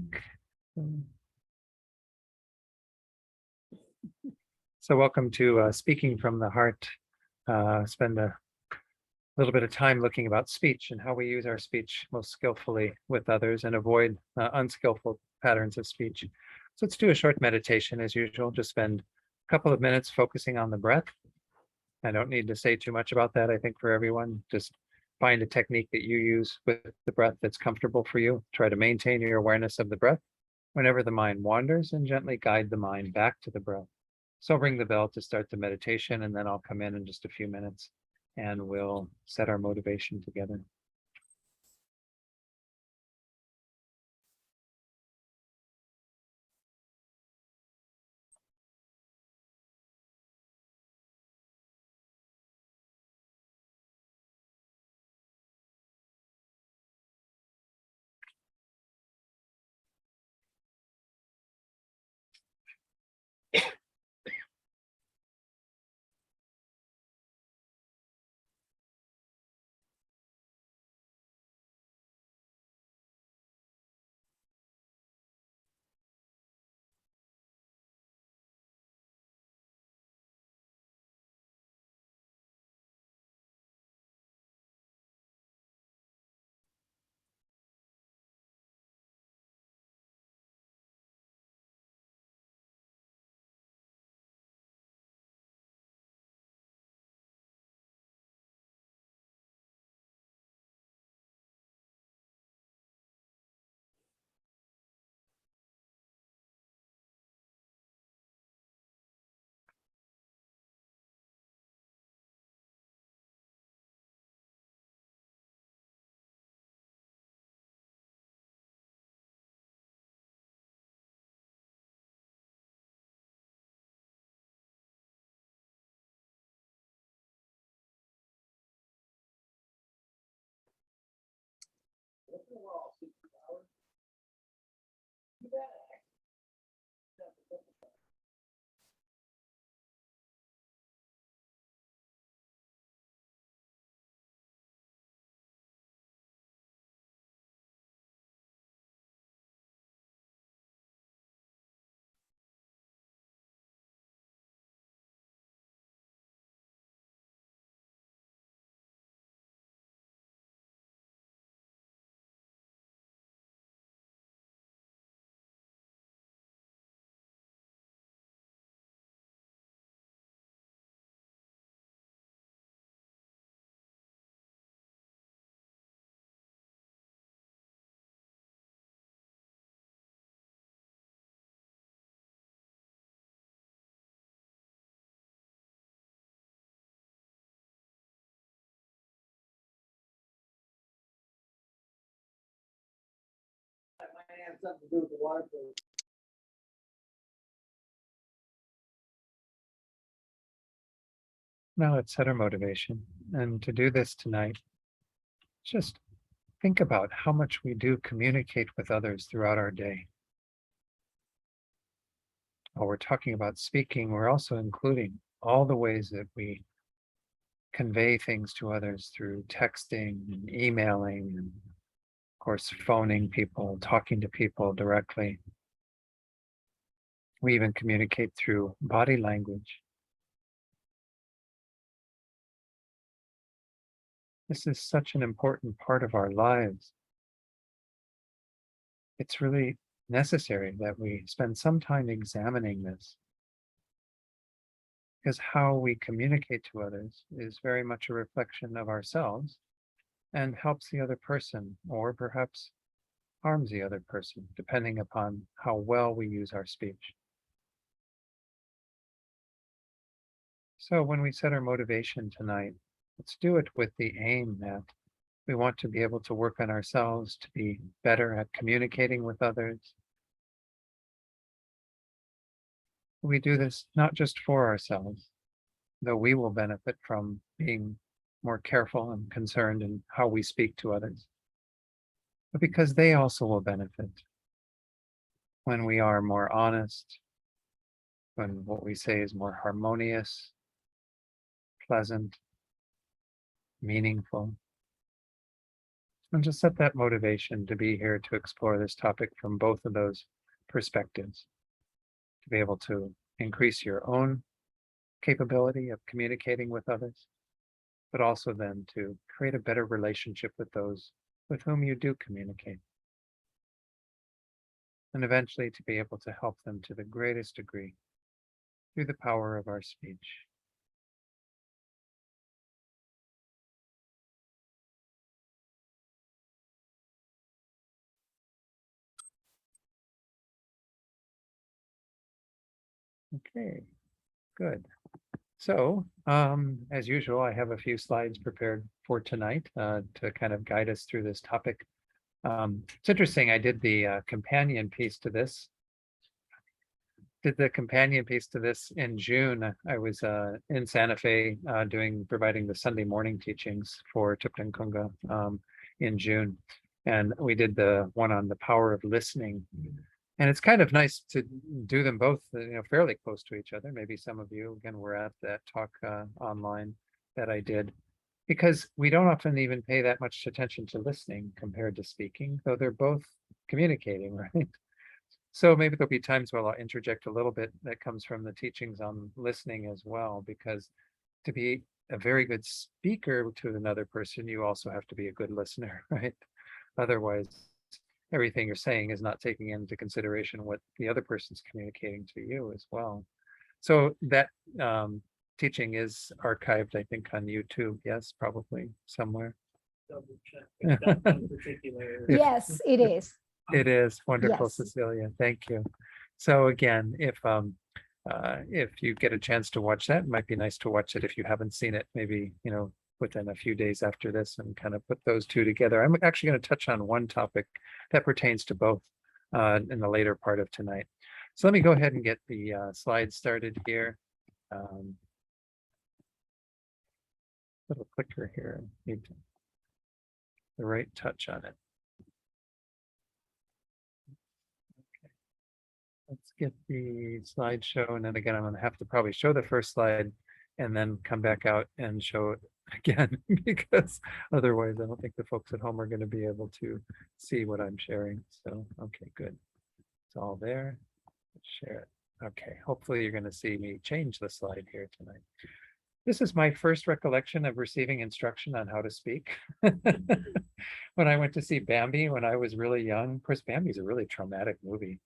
link. So welcome to Speaking from the Heart. Spend a little bit of time looking about speech and how we use our speech most skillfully with others and avoid unskillful patterns of speech. So let's do a short meditation as usual. Just spend a couple of minutes focusing on the breath. I don't need to say too much about that, I think, for everyone. Just find a technique that you use with the breath that's comfortable for you. Try to maintain your awareness of the breath whenever the mind wanders, and gently guide the mind back to the breath. So I'll ring the bell to start the meditation, and then I'll come in just a few minutes and we'll set our motivation together. Have something to do with the water. Now let's set our motivation. And to do this tonight, just think about how much we do communicate with others throughout our day. While we're talking about speaking, we're also including all the ways that we convey things to others through texting and emailing and, of course, phoning people, talking to people directly. We even communicate through body language. This is such an important part of our lives. It's really necessary that we spend some time examining this, because how we communicate to others is very much a reflection of ourselves and helps the other person, or perhaps harms the other person, depending upon how well we use our speech. So when we set our motivation tonight, let's do it with the aim that we want to be able to work on ourselves to be better at communicating with others. We do this not just for ourselves, though we will benefit from being more careful and concerned in how we speak to others, but because they also will benefit when we are more honest, when what we say is more harmonious, pleasant, meaningful. And just set that motivation to be here to explore this topic from both of those perspectives, to be able to increase your own capability of communicating with others, but also then to create a better relationship with those with whom you do communicate. And eventually to be able to help them to the greatest degree through the power of our speech. Okay, good. So, as usual, I have a few slides prepared for tonight to kind of guide us through this topic. It's interesting, I did the companion piece to this. In June. I was in Santa Fe providing the Sunday morning teachings for Thupten Kunga in June. And we did the one on the power of listening. And it's kind of nice to do them both, fairly close to each other. Maybe some of you, again, were at that talk online that I did, because we don't often even pay that much attention to listening compared to speaking, though they're both communicating, right? So maybe there'll be times where I'll interject a little bit that comes from the teachings on listening as well, because to be a very good speaker to another person, you also have to be a good listener, right? Otherwise, everything you're saying is not taking into consideration what the other person's communicating to you as well. So that teaching is archived, I think, on YouTube. Yes, probably somewhere. Double check if that one particular. Yes, it is. It is wonderful, Yes. Cecilia. Thank you. So again, if you get a chance to watch that, it might be nice to watch it if you haven't seen it, maybe, within a few days after this, and kind of put those two together. I'm actually going to touch on one topic that pertains to both in the later part of tonight. So let me go ahead and get the slides started here. Little clicker here. Need the right touch on it. Let's get the slideshow, and then again, I'm going to have to probably show the first slide and then come back out and show it again, because otherwise I don't think the folks at home are going to be able to see what I'm sharing. So, okay, good. It's all there. Let's share it. Okay, hopefully you're going to see me change the slide here tonight. This is my first recollection of receiving instruction on how to speak. When I went to see Bambi when I was really young. Of course, Bambi's a really traumatic movie.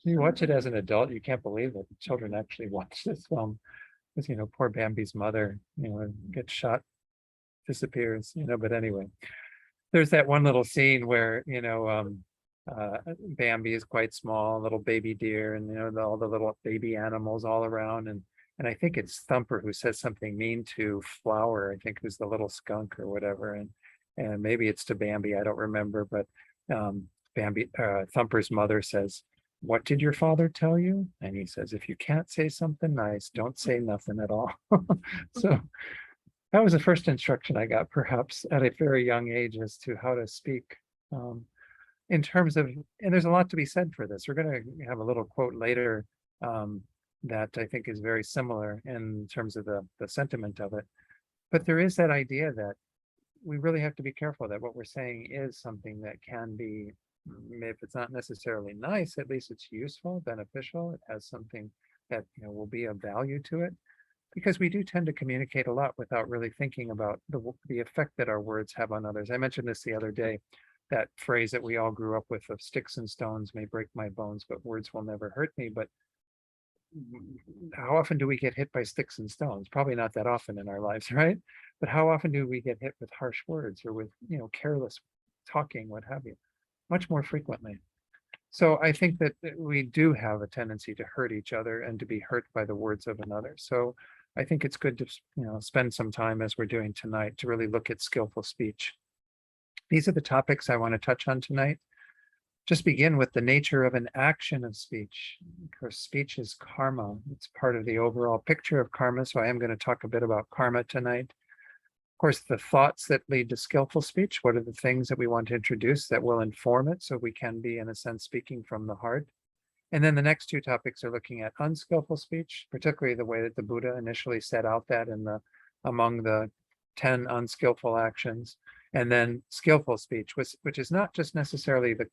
You watch it as an adult, you can't believe that children actually watch this film. Because, poor Bambi's mother, gets shot, disappears, but anyway. There's that one little scene where, Bambi is quite small, little baby deer, and, all the little baby animals all around. And I think it's Thumper who says something mean to Flower, I think, who's the little skunk or whatever. And maybe it's to Bambi, I don't remember, but Thumper's mother says, "What did your father tell you?" And he says, "If you can't say something nice, don't say nothing at all." So that was the first instruction I got, perhaps at a very young age, as to how to speak. In terms of, and there's a lot to be said for this. We're going to have a little quote later that I think is very similar in terms of the sentiment of it. But there is that idea that we really have to be careful that what we're saying is something that can be, if it's not necessarily nice, at least it's useful, beneficial. It has something that will be of value to it, because we do tend to communicate a lot without really thinking about the effect that our words have on others. I mentioned this the other day, that phrase that we all grew up with of sticks and stones may break my bones, but words will never hurt me. But how often do we get hit by sticks and stones? Probably not that often in our lives, right? But how often do we get hit with harsh words or with, careless talking, what have you? Much more frequently. So I think that we do have a tendency to hurt each other and to be hurt by the words of another. So I think it's good to, spend some time, as we're doing tonight, to really look at skillful speech. These are the topics I want to touch on tonight. Just begin with the nature of an action of speech. Of course, speech is karma. It's part of the overall picture of karma. So I am going to talk a bit about karma tonight. Of course, the thoughts that lead to skillful speech. What are the things that we want to introduce that will inform it, so we can be, in a sense, speaking from the heart? And then the next two topics are looking at unskillful speech, particularly the way that the Buddha initially set out that among the 10 unskillful actions. And then skillful speech, which is not just necessarily the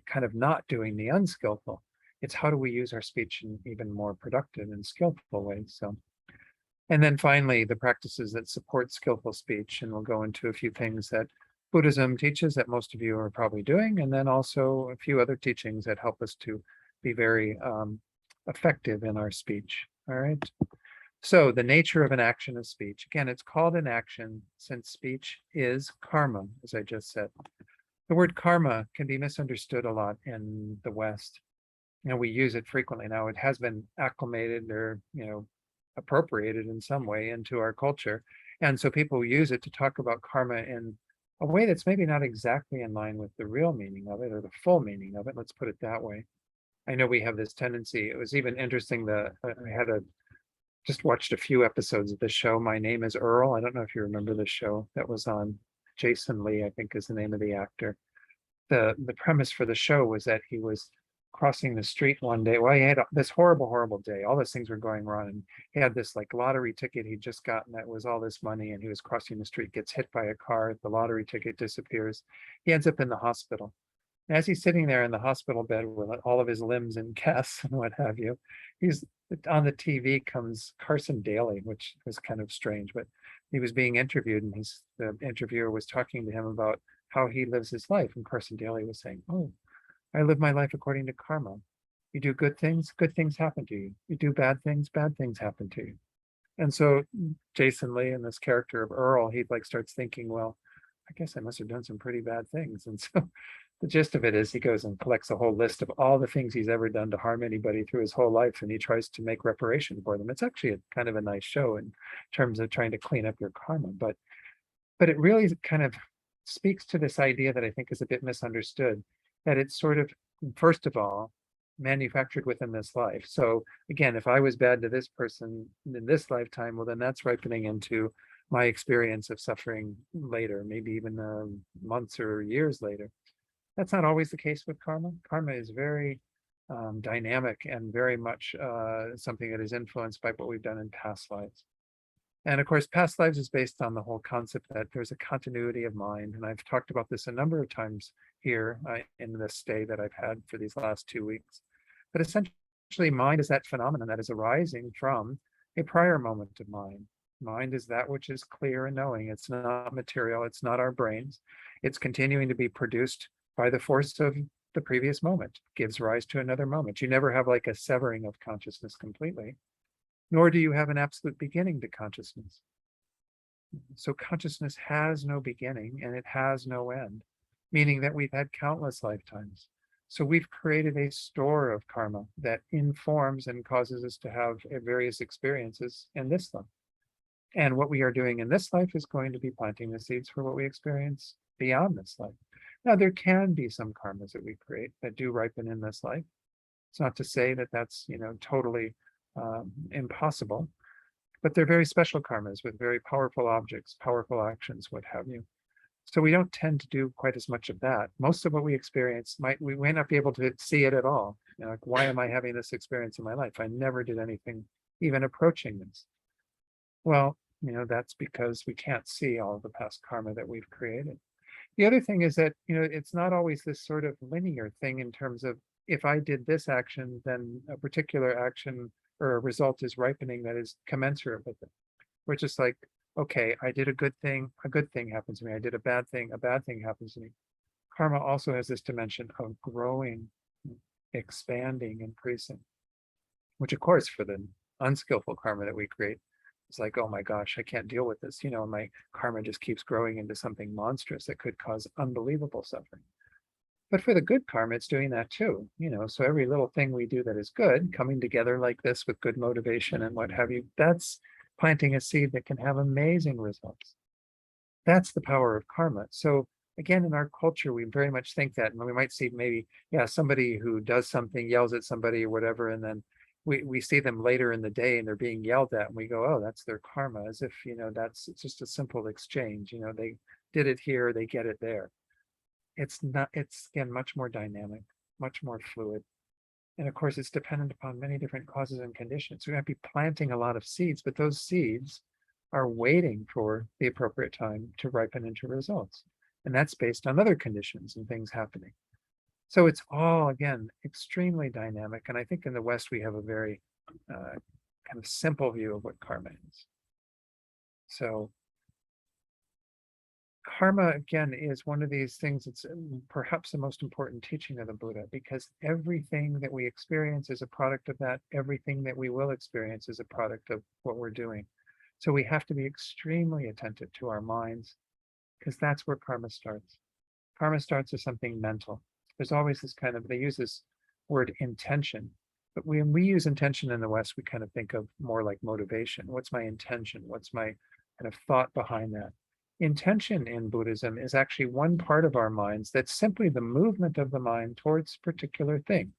kind of not doing the unskillful. It's how do we use our speech in even more productive and skillful ways. So, and then finally, the practices that support skillful speech. And we'll go into a few things that Buddhism teaches that most of you are probably doing, and then also a few other teachings that help us to be very effective in our speech. All right. So the nature of an action is speech. Again, it's called an action since speech is karma, as I just said. The word karma can be misunderstood a lot in the West. We use it frequently now. It has been acclimated or, appropriated in some way into our culture. And so people use it to talk about karma in a way that's maybe not exactly in line with the real meaning of it or the full meaning of it. Let's put it that way. I know we have this tendency. It was even interesting that I had just watched a few episodes of this show. My Name is Earl. I don't know if you remember this show that was on. Jason Lee, I think, is the name of the actor. The premise for the show was that he was crossing the street one day. Well, he had this horrible day. All these things were going wrong. And he had this like lottery ticket he'd just gotten that was all this money. And he was crossing the street, gets hit by a car. The lottery ticket disappears. He ends up in the hospital. As he's sitting there in the hospital bed with all of his limbs in casts and what have you, he's on the TV comes Carson Daly, which was kind of strange, but he was being interviewed and the interviewer was talking to him about how he lives his life. And Carson Daly was saying, "Oh, I live my life according to karma. You do good things happen to you. You do bad things happen to you." And so Jason Lee and this character of Earl, he like starts thinking, well, I guess I must have done some pretty bad things. And so the gist of it is he goes and collects a whole list of all the things he's ever done to harm anybody through his whole life, and he tries to make reparation for them. It's actually kind of a nice show in terms of trying to clean up your karma, but it really kind of speaks to this idea that I think is a bit misunderstood, that it's sort of, first of all, manufactured within this life. So again, if I was bad to this person in this lifetime, well, then that's ripening into my experience of suffering later, maybe even months or years later. That's not always the case with karma. Karma is very dynamic and very much something that is influenced by what we've done in past lives. And of course, past lives is based on the whole concept that there's a continuity of mind. And I've talked about this a number of times here in this stay that I've had for these last 2 weeks. But essentially, mind is that phenomenon that is arising from a prior moment of mind. Mind is that which is clear and knowing. It's not material. It's not our brains. It's continuing to be produced by the force of the previous moment, gives rise to another moment. You never have like a severing of consciousness completely, nor do you have an absolute beginning to consciousness. So consciousness has no beginning and it has no end, meaning that we've had countless lifetimes. So we've created a store of karma that informs and causes us to have various experiences in this life. And what we are doing in this life is going to be planting the seeds for what we experience beyond this life. Now, there can be some karmas that we create that do ripen in this life. It's not to say that that's, totally impossible, but they're very special karmas with very powerful objects, powerful actions, what have you. So we don't tend to do quite as much of that. Most of what we experience we may not be able to see it at all. Like, why am I having this experience in my life? I never did anything even approaching this. Well, that's because we can't see all of the past karma that we've created. The other thing is that, it's not always this sort of linear thing in terms of if I did this action, then a particular action or a result is ripening that is commensurate with it. We're just like, okay, I did a good thing happens to me. I did a bad thing happens to me. Karma also has this dimension of growing, expanding, increasing, which of course for the unskillful karma that we create, it's like, oh my gosh, I can't deal with this. My karma just keeps growing into something monstrous that could cause unbelievable suffering. But for the good karma, it's doing that too. So every little thing we do that is good, coming together like this with good motivation and what have you, that's planting a seed that can have amazing results. That's the power of karma. So again, in our culture, we very much think that, and we might see maybe, somebody who does something, yells at somebody or whatever, and then we see them later in the day and they're being yelled at and we go, oh, that's their karma, as if, it's just a simple exchange. They did it here, they get it there. It's not, it's again, much more dynamic, much more fluid. And of course, it's dependent upon many different causes and conditions. We might be planting a lot of seeds, but those seeds are waiting for the appropriate time to ripen into results. And that's based on other conditions and things happening. So it's all, again, extremely dynamic. And I think in the West, we have a very kind of simple view of what karma is. So karma, again, is one of these things that's perhaps the most important teaching of the Buddha, because everything that we experience is a product of that. Everything that we will experience is a product of what we're doing. So we have to be extremely attentive to our minds, because that's where karma starts. Karma starts as something mental. There's always this kind of, they use this word intention, but when we use intention in the West, we kind of think of more like motivation. What's my intention? What's my kind of thought behind that? Intention in Buddhism is actually one part of our minds that's simply the movement of the mind towards particular things.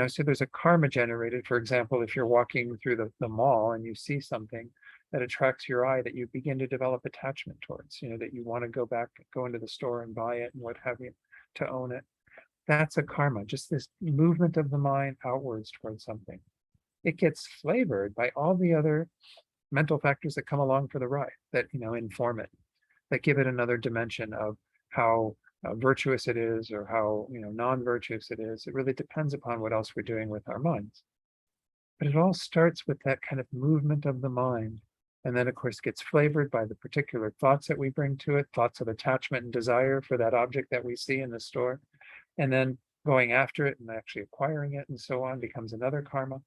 So there's a karma generated. For example, if you're walking through the mall and you see something that attracts your eye, that you begin to develop attachment towards, that you want to go into the store and buy it and what have you, to own it. That's a karma, just this movement of the mind outwards towards something. It gets flavored by all the other mental factors that come along for the ride, that inform it, that give it another dimension of how virtuous it is, or how non-virtuous it is. It really depends upon what else we're doing with our minds. But it all starts with that kind of movement of the mind, and then of course gets flavored by the particular thoughts that we bring to it, thoughts of attachment and desire for that object that we see in the store, and then going after it and actually acquiring it and so on becomes another karma.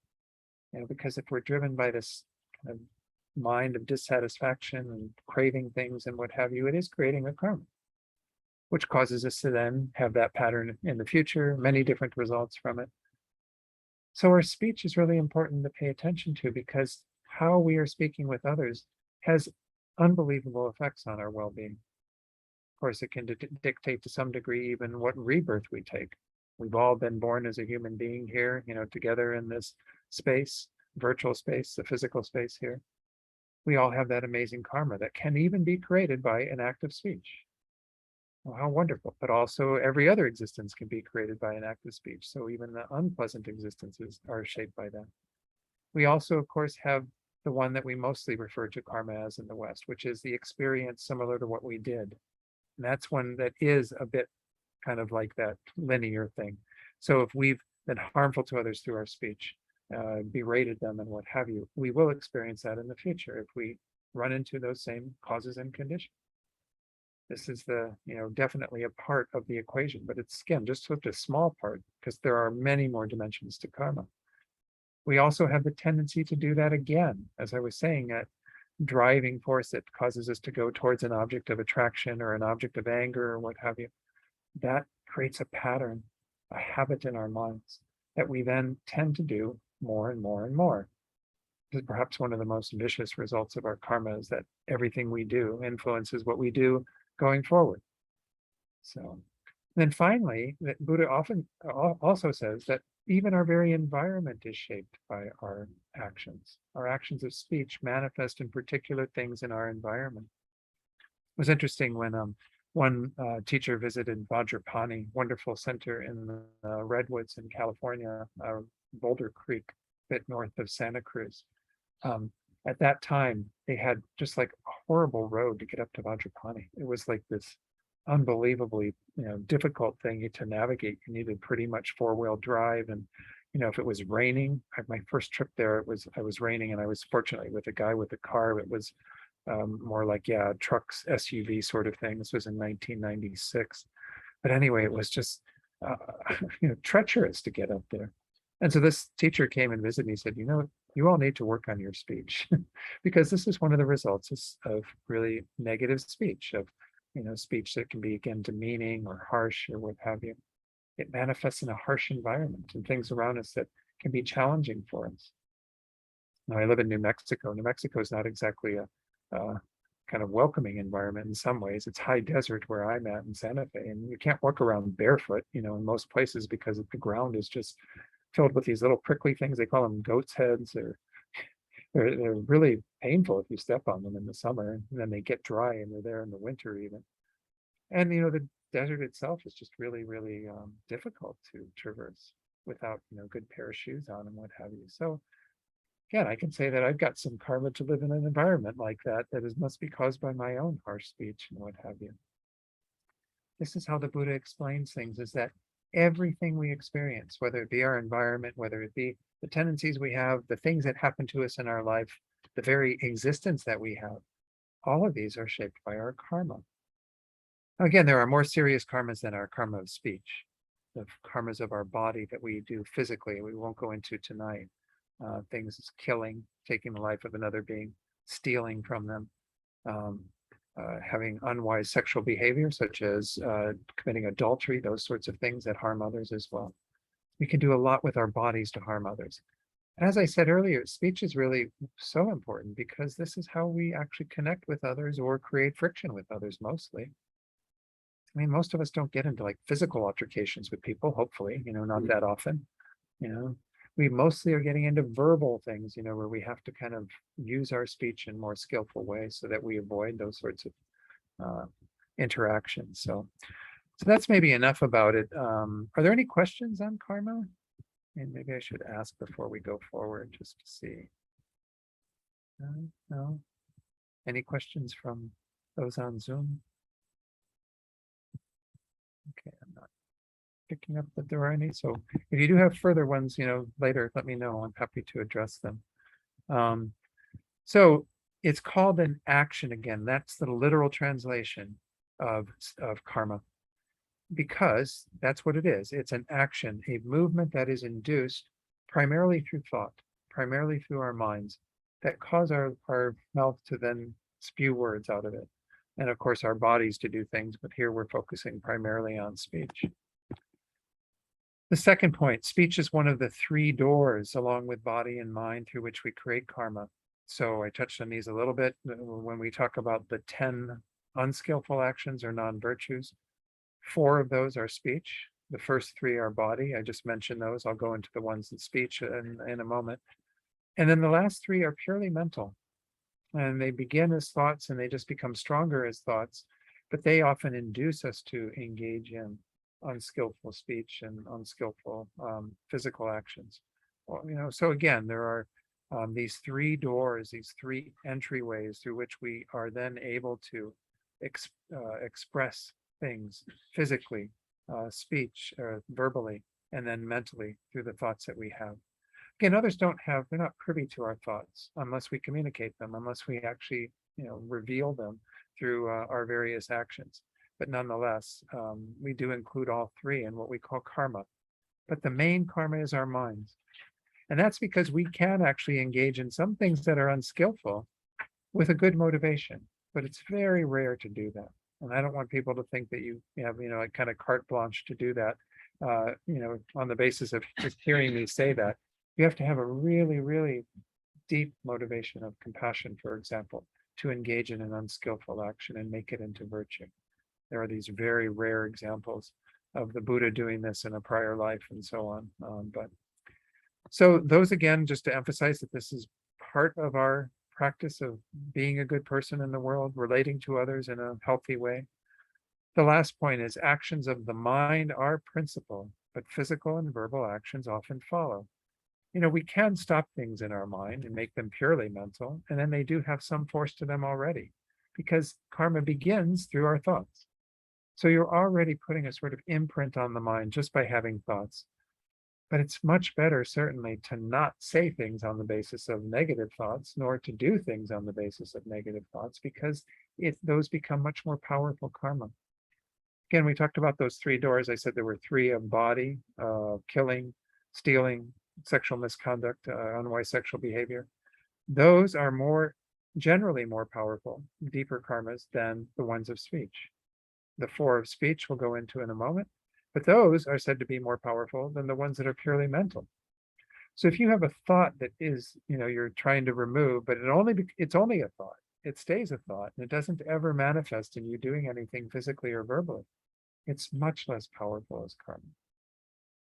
Because if we're driven by this kind of mind of dissatisfaction and craving things and what have you, it is creating a karma, which causes us to then have that pattern in the future, many different results from it. So our speech is really important to pay attention to, because how we are speaking with others has unbelievable effects on our well-being. Of course, it can dictate to some degree even what rebirth we take. We've all been born as a human being here, together in this space, virtual space, the physical space here. We all have that amazing karma that can even be created by an act of speech. Well, how wonderful. But also every other existence can be created by an act of speech. So even the unpleasant existences are shaped by that. We also, of course, have the one that we mostly refer to karma as in the West, which is the experience similar to what we did. And that's one that is a bit kind of like that linear thing. So if we've been harmful to others through our speech, berated them and what have you, we will experience that in the future if we run into those same causes and conditions. This is definitely a part of the equation, but it's, again, just such a small part, because there are many more dimensions to karma. We also have the tendency to do that again, as I was saying, that driving force that causes us to go towards an object of attraction or an object of anger or what have you. That creates a pattern, a habit in our minds that we then tend to do more and more and more. Perhaps one of the most vicious results of our karma is that everything we do influences what we do going forward. So then finally, that Buddha often also says that even our very environment is shaped by our actions. Our actions of speech manifest in particular things in our environment. It was interesting when one teacher visited Vajrapani, wonderful center in the Redwoods in California, Boulder Creek, a bit north of Santa Cruz. At that time, they had just like a horrible road to get up to Vajrapani. It was like this unbelievably, difficult thing to navigate. You needed pretty much four-wheel drive, and if it was raining, my first trip there, I was raining, and I was fortunately with a guy with a car. It was more like trucks, SUV sort of thing. This was in 1996, but anyway, it was just treacherous to get up there. And so this teacher came and visited me. He said, you all need to work on your speech because this is one of the results of really negative speech, of speech that can be, again, demeaning or harsh or what have you. It manifests in a harsh environment and things around us that can be challenging for us. Now, I live in New Mexico. New Mexico is not exactly a kind of welcoming environment in some ways. It's high desert where I'm at in Santa Fe, and you can't walk around barefoot, in most places, because the ground is just filled with these little prickly things. They call them goat's heads, or they're really painful if you step on them in the summer, and then they get dry and they're there in the winter even. And the desert itself is just really, really difficult to traverse without good pair of shoes on and what have you. So again, I can say that I've got some karma to live in an environment like that must be caused by my own harsh speech and what have you. this is how the Buddha explains things, is that everything we experience, whether it be our environment, whether it be the tendencies we have, the things that happen to us in our life, the very existence that we have, all of these are shaped by our karma. Again, there are more serious karmas than our karma of speech, the karmas of our body that we do physically, we won't go into tonight. Things as killing, taking the life of another being, stealing from them, um, having unwise sexual behavior, such as committing adultery, those sorts of things that harm others as well. We can do a lot with our bodies to harm others. And as I said earlier, speech is really so important because this is how we actually connect with others or create friction with others mostly. I mean, most of us don't get into like physical altercations with people, hopefully, not that often. We mostly are getting into verbal things, where we have to kind of use our speech in more skillful ways so that we avoid those sorts of interactions. So that's maybe enough about it. Are there any questions on karma? And maybe I should ask before we go forward just to see. No? Any questions from those on Zoom? Okay, I'm not picking up that there are any. So if you do have further ones, later, let me know. I'm happy to address them. So it's called an action again. That's the literal translation of karma, because that's what it is. It's an action, a movement that is induced primarily through thought, primarily through our minds, that cause our mouth to then spew words out of it. And of course, our bodies to do things, but here we're focusing primarily on speech. The second point, speech is one of the three doors, along with body and mind, through which we create karma. So I touched on these a little bit when we talk about the 10 unskillful actions or non-virtues. 4 of those are speech. The first 3 are body. I just mentioned those. I'll go into the ones in speech in a moment. And then the last 3 are purely mental. And they begin as thoughts and they just become stronger as thoughts, but they often induce us to engage in unskillful speech and unskillful physical actions. Well, so again, there are these 3 doors, these 3 entryways through which we are then able to express things physically, speech, verbally, and then mentally through the thoughts that we have. Again, others they're not privy to our thoughts unless we communicate them, unless we actually, reveal them through our various actions. But nonetheless, we do include all 3 in what we call karma. But the main karma is our minds. And that's because we can actually engage in some things that are unskillful with a good motivation, but it's very rare to do that. And I don't want people to think that you have, a kind of carte blanche to do that, on the basis of just hearing me say that. You have to have a really, really deep motivation of compassion, for example, to engage in an unskillful action and make it into virtue. There are these very rare examples of the Buddha doing this in a prior life and so on. But so those, again, just to emphasize that this is part of our practice of being a good person in the world, relating to others in a healthy way. The last point is actions of the mind are principal, but physical and verbal actions often follow. We can stop things in our mind and make them purely mental, and then they do have some force to them already, because karma begins through our thoughts. So you're already putting a sort of imprint on the mind just by having thoughts. But it's much better, certainly, to not say things on the basis of negative thoughts, nor to do things on the basis of negative thoughts, because those become much more powerful karma. Again, we talked about those 3 doors. I said there were 3 of body, killing, stealing, sexual misconduct, unwise sexual behavior. Those are generally more powerful, deeper karmas than the ones of speech. The 4 of speech we'll go into in a moment, but those are said to be more powerful than the ones that are purely mental. So if you have a thought that is, you're trying to remove, but it's only a thought, it stays a thought, and it doesn't ever manifest in you doing anything physically or verbally, it's much less powerful as karma,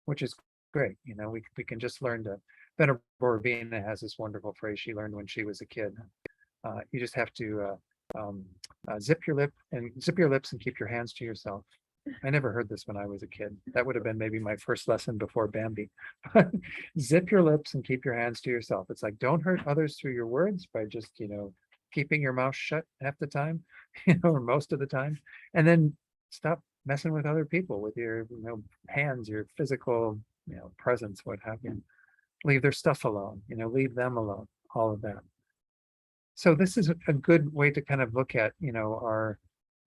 which is great. We can just learn to. Venerable Ravina has this wonderful phrase she learned when she was a kid. You just have to zip your lips and keep your hands to yourself. I never heard this when I was a kid. That would have been maybe my first lesson before Bambi. Zip your lips and keep your hands to yourself. It's like, don't hurt others through your words by just, keeping your mouth shut half the time, or most of the time. And then stop messing with other people with your hands, your physical presence, what have you. Leave their stuff alone, leave them alone, all of that. So this is a good way to kind of look at our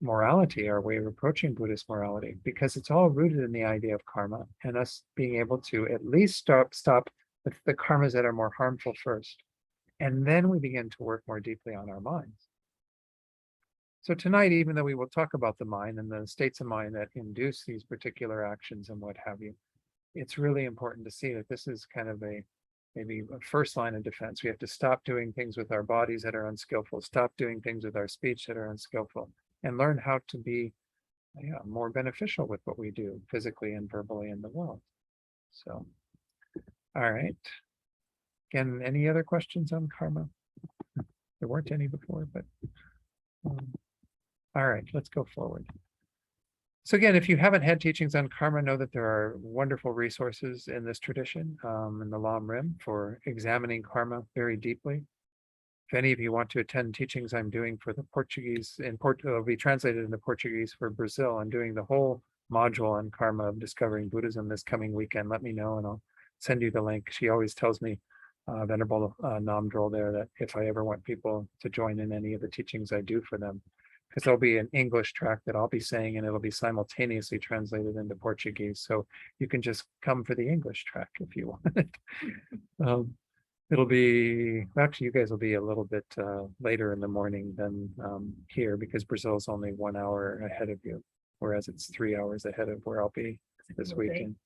morality, our way of approaching Buddhist morality, because it's all rooted in the idea of karma and us being able to at least stop the karmas that are more harmful first. And then we begin to work more deeply on our minds. So tonight, even though we will talk about the mind and the states of mind that induce these particular actions and what have you, it's really important to see that this is kind of maybe a first line of defense. We have to stop doing things with our bodies that are unskillful, stop doing things with our speech that are unskillful, and learn how to be more beneficial with what we do physically and verbally in the world. So, all right. Again, any other questions on karma? There weren't any before, but all right, let's go forward. So again, if you haven't had teachings on karma, know that there are wonderful resources in this tradition, in the Lam Rim, for examining karma very deeply. If any of you want to attend teachings I'm doing for the Portuguese, it'll be translated into Portuguese for Brazil. I'm doing the whole module on karma of discovering Buddhism this coming weekend. Let me know and I'll send you the link. She always tells me, Venerable Namdrol there, that if I ever want people to join in any of the teachings I do for them, because there'll be an English track that I'll be saying and it'll be simultaneously translated into Portuguese. So you can just come for the English track if you want. It'll be, actually, you guys will be a little bit later in the morning than here, because Brazil is only 1 hour ahead of you, whereas it's 3 hours ahead of where I'll be this weekend.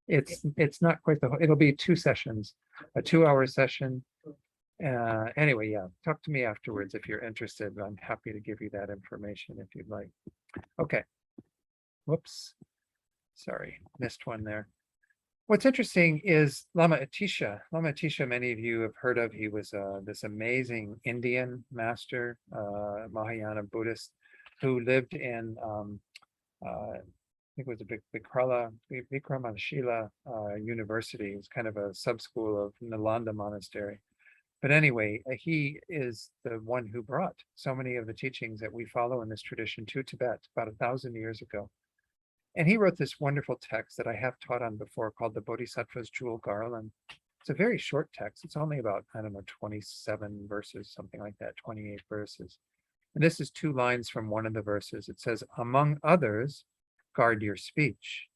It's not quite it'll be 2 sessions, a 2-hour session. Anyway, yeah, talk to me afterwards if you're interested. I'm happy to give you that information if you'd like. Okay. Whoops. Sorry, missed one there. What's interesting is Lama Atisha. Lama Atisha, many of you have heard of. He was this amazing Indian master, Mahayana Buddhist, who lived in, I think it was a Vikramadashila University. It was kind of a sub-school of Nalanda Monastery. But anyway, he is the one who brought so many of the teachings that we follow in this tradition to Tibet about 1,000 years ago. And he wrote this wonderful text that I have taught on before called the Bodhisattva's Jewel Garland. It's a very short text. It's only about, 27 verses, something like that, 28 verses. And this is 2 lines from one of the verses. It says, among others, guard your speech.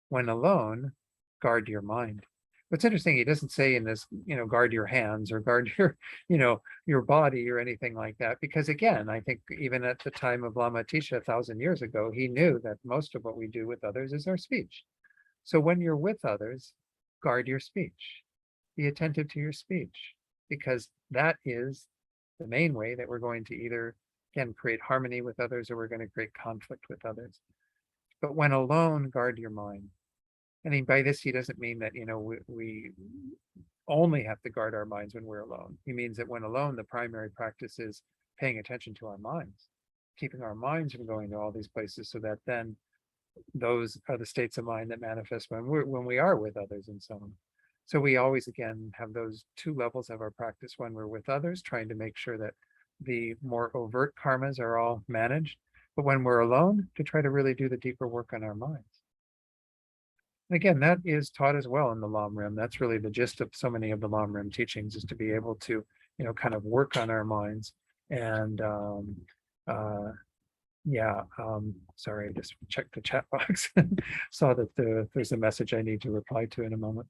When alone, guard your mind. What's interesting, he doesn't say in this, guard your hands or guard your, your body or anything like that. Because again, I think even at the time of Lama Atisha 1,000 years ago, he knew that most of what we do with others is our speech. So when you're with others, guard your speech. Be attentive to your speech, because that is the main way that we're going to either, again, create harmony with others or we're going to create conflict with others. But when alone, guard your mind. And by this, he doesn't mean that, we only have to guard our minds when we're alone. He means that when alone, the primary practice is paying attention to our minds, keeping our minds from going to all these places, so that then those are the states of mind that manifest when we are with others and so on. So we always, again, have those 2 levels of our practice when we're with others, trying to make sure that the more overt karmas are all managed, but when we're alone, to try to really do the deeper work on our minds. Again, that is taught as well in the Lam Rim. That's really the gist of so many of the Lam Rim teachings, is to be able to, kind of work on our minds. And sorry, I just checked the chat box. Saw that there's a message I need to reply to in a moment.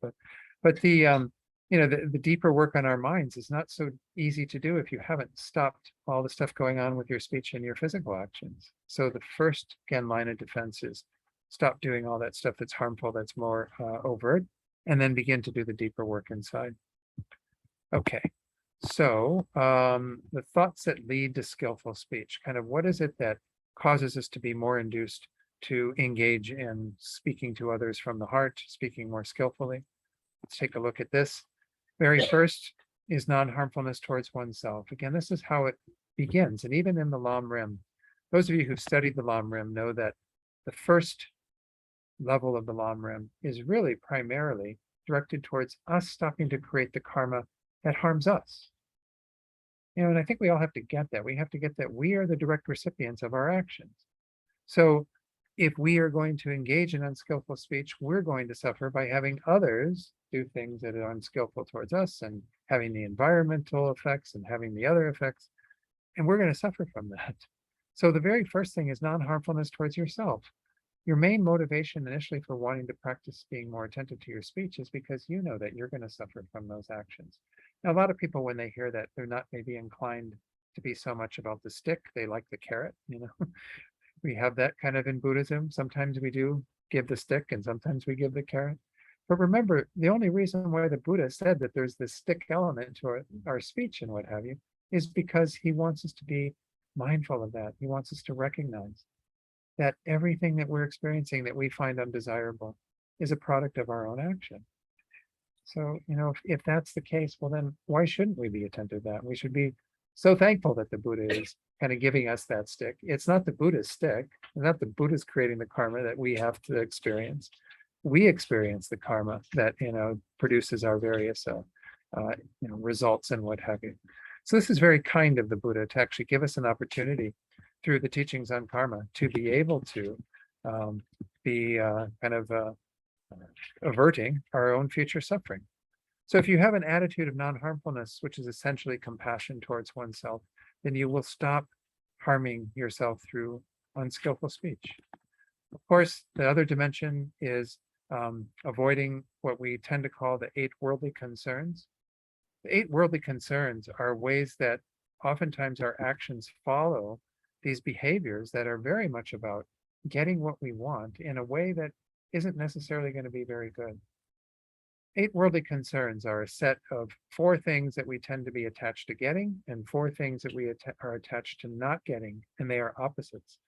But the the deeper work on our minds is not so easy to do if you haven't stopped all the stuff going on with your speech and your physical actions. So the first, again, line of defense is stop doing all that stuff that's harmful, that's more overt, and then begin to do the deeper work inside. Okay, so the thoughts that lead to skillful speech, kind of what is it that causes us to be more induced to engage in speaking to others from the heart, speaking more skillfully? Let's take a look at this. Very first is non-harmfulness towards oneself. Again, this is how it begins. And even in the Lam Rim, those of you who've studied the Lam Rim know that the first level of the Lam Rim is really primarily directed towards us stopping to create the karma that harms us. And I think we all have to get that. We have to get that we are the direct recipients of our actions. So if we are going to engage in unskillful speech, we're going to suffer by having others do things that are unskillful towards us and having the environmental effects and having the other effects, and we're going to suffer from that. So the very first thing is non-harmfulness towards yourself. Your main motivation initially for wanting to practice being more attentive to your speech is because you know that you're going to suffer from those actions. Now, a lot of people, when they hear that, they're not maybe inclined to be so much about the stick. They like the carrot, you know. We have that kind of in Buddhism. Sometimes we do give the stick and sometimes we give the carrot. But remember, the only reason why the Buddha said that there's this stick element to our speech and what have you is because he wants us to be mindful of that. He wants us to recognize that everything that we're experiencing that we find undesirable is a product of our own action. So, you know, if that's the case, well, then why shouldn't we be attentive to that? We should be so thankful that the Buddha is kind of giving us that stick. It's not the Buddha's stick, not the Buddha's creating the karma that we have to experience. We experience the karma that, you know, produces our various, you know, results and what have you. So this is very kind of the Buddha to actually give us an opportunity through the teachings on karma to be able to be kind of averting our own future suffering. So if you have an attitude of non-harmfulness, which is essentially compassion towards oneself, then you will stop harming yourself through unskillful speech. Of course, the other dimension is avoiding what we tend to call the 8 worldly concerns. The 8 worldly concerns are ways that oftentimes our actions follow these behaviors that are very much about getting what we want in a way that isn't necessarily going to be very good. 8 worldly concerns are a set of 4 things that we tend to be attached to getting and 4 things that we are attached to not getting, and they are opposites.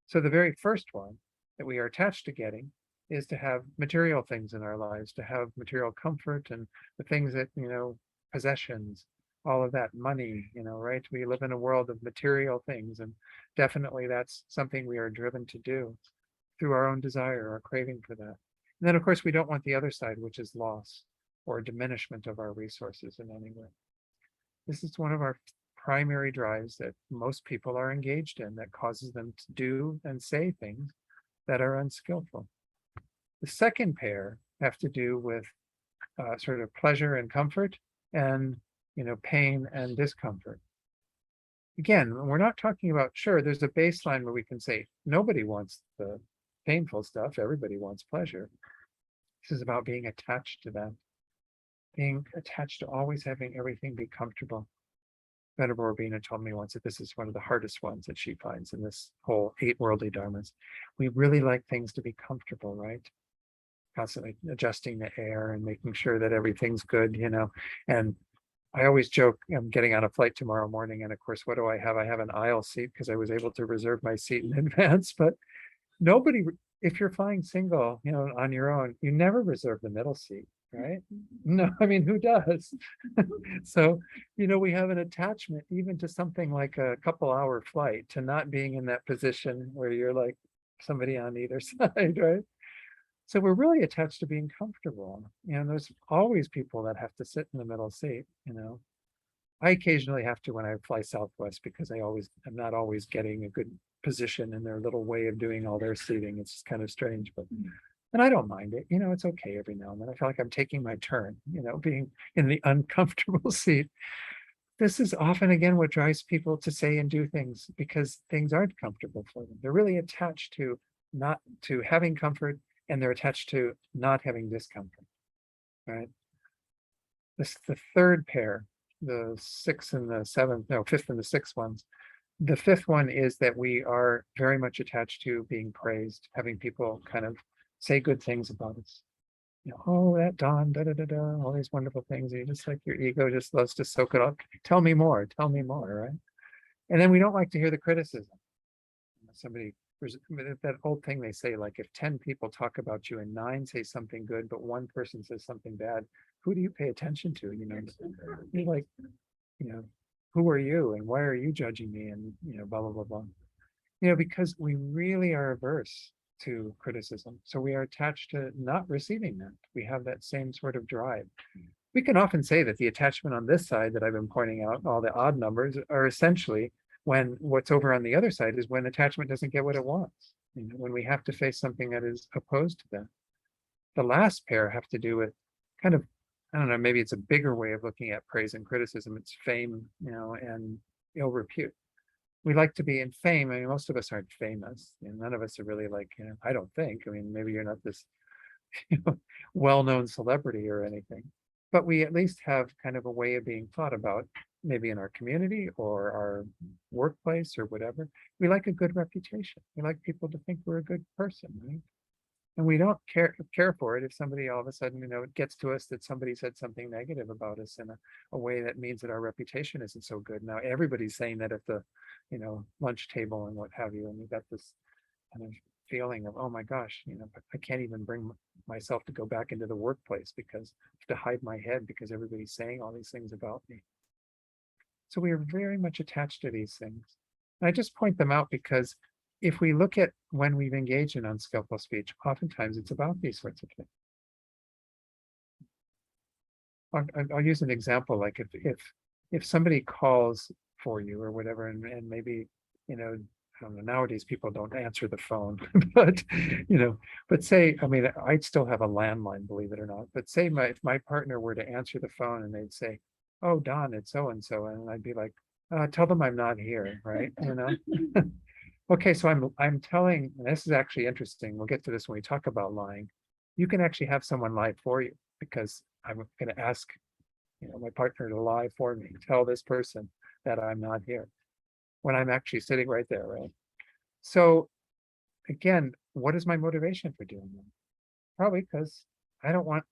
So the very first one that we are attached to getting is to have material things in our lives, to have material comfort and the things that, you know, possessions, all of that, money, you know, right? We live in a world of material things, and definitely that's something we are driven to do through our own desire or craving for that. And then, of course, we don't want the other side, which is loss or diminishment of our resources in any way. This is one of our primary drives that most people are engaged in that causes them to do and say things that are unskillful. The second pair have to do with sort of pleasure and comfort and, you know, pain and discomfort. Again, we're not talking about, sure, there's a baseline where we can say nobody wants the painful stuff, everybody wants pleasure. This is about being attached to that, being attached to always having everything be comfortable. Venerable Robina told me once that this is one of the hardest ones that she finds in this whole 8 worldly dharmas. We really like things to be comfortable, right? Constantly adjusting the air and making sure that everything's good, you know. And I always joke, I'm getting on a flight tomorrow morning, and of course, what do I have? I have an aisle seat because I was able to reserve my seat in advance, but nobody, if you're flying single, you know, on your own, you never reserve the middle seat, right? No, I mean, who does? So, you know, we have an attachment even to something like a couple-hour flight to not being in that position where you're like somebody on either side, right? So we're really attached to being comfortable. You know, there's always people that have to sit in the middle seat, you know. I occasionally have to when I fly Southwest because I'm not always getting a good position in their little way of doing all their seating. It's just kind of strange, but and I don't mind it. You know, it's okay every now and then. I feel like I'm taking my turn, you know, being in the uncomfortable seat. This is often, again, what drives people to say and do things because things aren't comfortable for them. They're really attached to not to having comfort, and they're attached to not having discomfort, right? This the third pair, the 6th and the 7th, no, 5th and the 6th ones. The 5th one is that we are very much attached to being praised, having people kind of say good things about us. You know, oh, that Don, da da da da, all these wonderful things. And you just like your ego just loves to soak it up. Tell me more, right? And then we don't like to hear the criticism. Somebody, that old thing they say, like if 10 people talk about you and 9 say something good, but 1 person says something bad, who do you pay attention to? You know, you're like, you know, who are you and why are you judging me? And, you know, blah, blah, blah, blah. You know, because we really are averse to criticism. So we are attached to not receiving that. We have that same sort of drive. We can often say that the attachment on this side that I've been pointing out, all the odd numbers, are essentially when what's over on the other side is when attachment doesn't get what it wants. when we have to face something that is opposed to that. The last pair have to do with kind of, I don't know, maybe it's a bigger way of looking at praise and criticism. It's fame, and ill repute. We like to be in fame. I mean, most of us aren't famous, and none of us are really like, I don't think. I mean, maybe you're not this well-known celebrity or anything, but we at least have kind of a way of being thought about, maybe in our community or our workplace or whatever. We like a good reputation. We like people to think we're a good person, right? And we don't care for it if somebody all of a sudden, it gets to us that somebody said something negative about us in a way that means that our reputation isn't so good. Now everybody's saying that at the, lunch table and what have you, and we got this kind of feeling of, oh my gosh, I can't even bring myself to go back into the workplace because I have to hide my head because everybody's saying all these things about me. So we are very much attached to these things. And I just point them out because if we look at when we've engaged in unskillful speech, oftentimes it's about these sorts of things. I'll use an example, like if somebody calls for you or whatever, and maybe, I don't know, nowadays people don't answer the phone, but but say, I mean, I'd still have a landline, believe it or not, but say if my partner were to answer the phone and they'd say, oh, Don, it's so and so, and I'd be like, tell them I'm not here, right? Okay, so I'm telling, and this is actually interesting. We'll get to this when we talk about lying. You can actually have someone lie for you because I'm going to ask, my partner to lie for me. Tell this person that I'm not here when I'm actually sitting right there, right? So again, what is my motivation for doing that? Probably because I don't want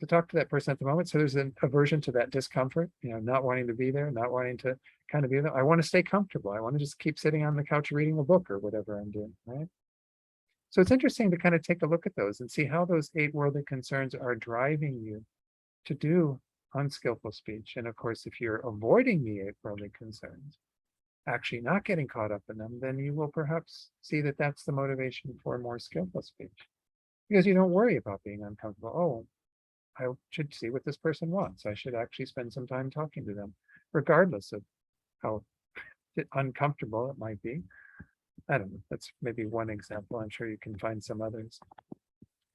to talk to that person at the moment. So there's an aversion to that discomfort, not wanting to be there, not wanting to kind of be there. I want to stay comfortable. I want to just keep sitting on the couch reading a book or whatever I'm doing, right? So it's interesting to kind of take a look at those and see how those 8 worldly concerns are driving you to do unskillful speech. And of course, if you're avoiding the 8 worldly concerns, actually not getting caught up in them, then you will perhaps see that that's the motivation for more skillful speech, because you don't worry about being uncomfortable. Oh, I should see what this person wants. I should actually spend some time talking to them, regardless of how uncomfortable it might be. I don't know. That's maybe one example. I'm sure you can find some others.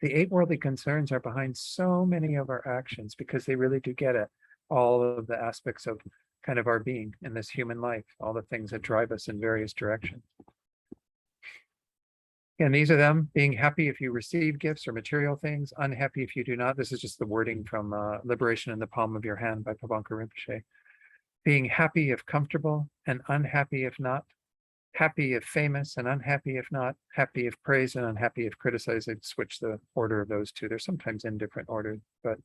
The 8 worldly concerns are behind so many of our actions because they really do get at all of the aspects of kind of our being in this human life, all the things that drive us in various directions. And these are them: being happy if you receive gifts or material things, unhappy if you do not. This is just the wording from Liberation in the Palm of Your Hand by Pavanka Rinpoche. Being happy if comfortable and unhappy if not. Happy if famous and unhappy if not. Happy if praised and unhappy if criticized. I'd switch the order of those two. They're sometimes in different order, but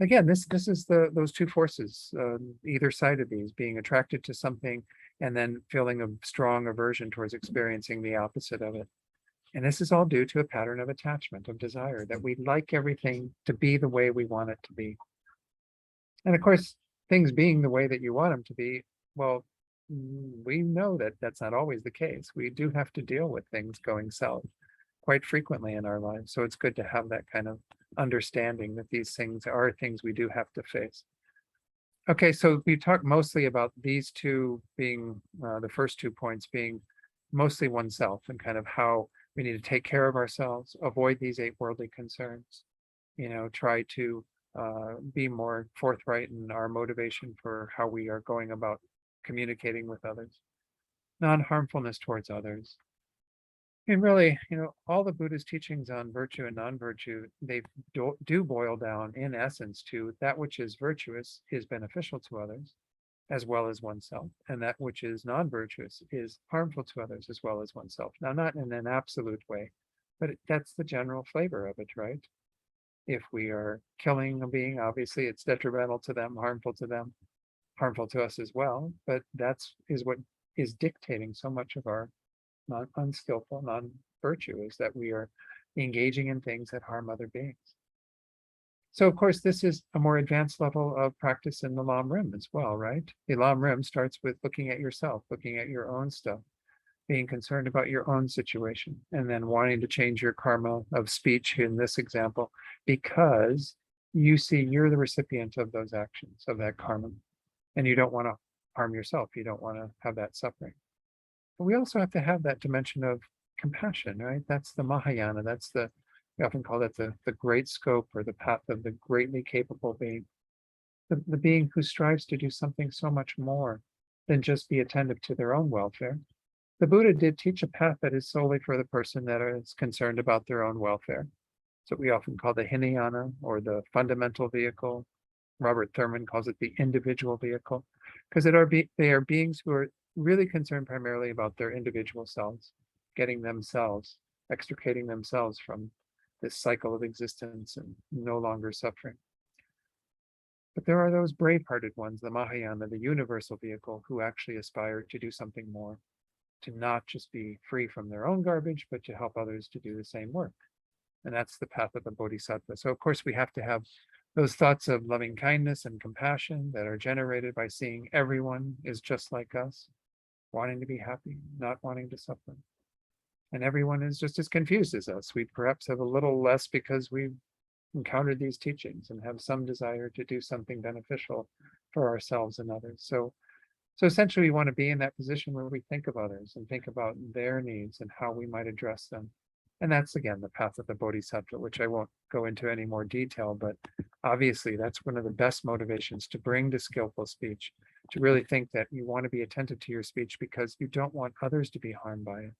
again, this is those two forces, either side of these, being attracted to something and then feeling a strong aversion towards experiencing the opposite of it. And this is all due to a pattern of attachment, of desire, that we like everything to be the way we want it to be. And of course, things being the way that you want them to be, well, we know that that's not always the case. We do have to deal with things going south quite frequently in our lives. So it's good to have that kind of understanding that these things are things we do have to face. Okay, so we talked mostly about these two being, the first 2 points being mostly oneself and kind of how we need to take care of ourselves, avoid these 8 worldly concerns, try to be more forthright in our motivation for how we are going about communicating with others, non-harmfulness towards others. And really, all the Buddha's teachings on virtue and non-virtue, they do boil down in essence to that which is virtuous is beneficial to others as well as oneself, and that which is non-virtuous is harmful to others as well as oneself. Now, not in an absolute way, but that's the general flavor of it, right? If we are killing a being, obviously it's detrimental to them, harmful to us as well, but is what is dictating so much of our unskillful, non-virtue, is that we are engaging in things that harm other beings. So of course, this is a more advanced level of practice in the Lam Rim as well, right? The Lam Rim starts with looking at yourself, looking at your own stuff, being concerned about your own situation, and then wanting to change your karma of speech in this example, because you see you're the recipient of those actions, of that karma, and you don't want to harm yourself. You don't want to have that suffering. But we also have to have that dimension of compassion, right? That's the Mahayana. We often call that the great scope or the path of the greatly capable being, the being who strives to do something so much more than just be attentive to their own welfare. The Buddha did teach a path that is solely for the person that is concerned about their own welfare. So we often call the Hinayana or the fundamental vehicle. Robert Thurman calls it the individual vehicle, because they are beings who are really concerned primarily about their individual selves, getting themselves, extricating themselves from this cycle of existence and no longer suffering. But there are those brave-hearted ones, the Mahayana, the universal vehicle, who actually aspire to do something more, to not just be free from their own garbage, but to help others to do the same work. And that's the path of the Bodhisattva. So of course we have to have those thoughts of loving kindness and compassion that are generated by seeing everyone is just like us, wanting to be happy, not wanting to suffer. And everyone is just as confused as us. We perhaps have a little less because we've encountered these teachings and have some desire to do something beneficial for ourselves and others. So essentially we want to be in that position where we think of others and think about their needs and how we might address them. And that's, again, the path of the Bodhisattva, which I won't go into any more detail, but obviously that's one of the best motivations to bring to skillful speech, to really think that you want to be attentive to your speech because you don't want others to be harmed by it,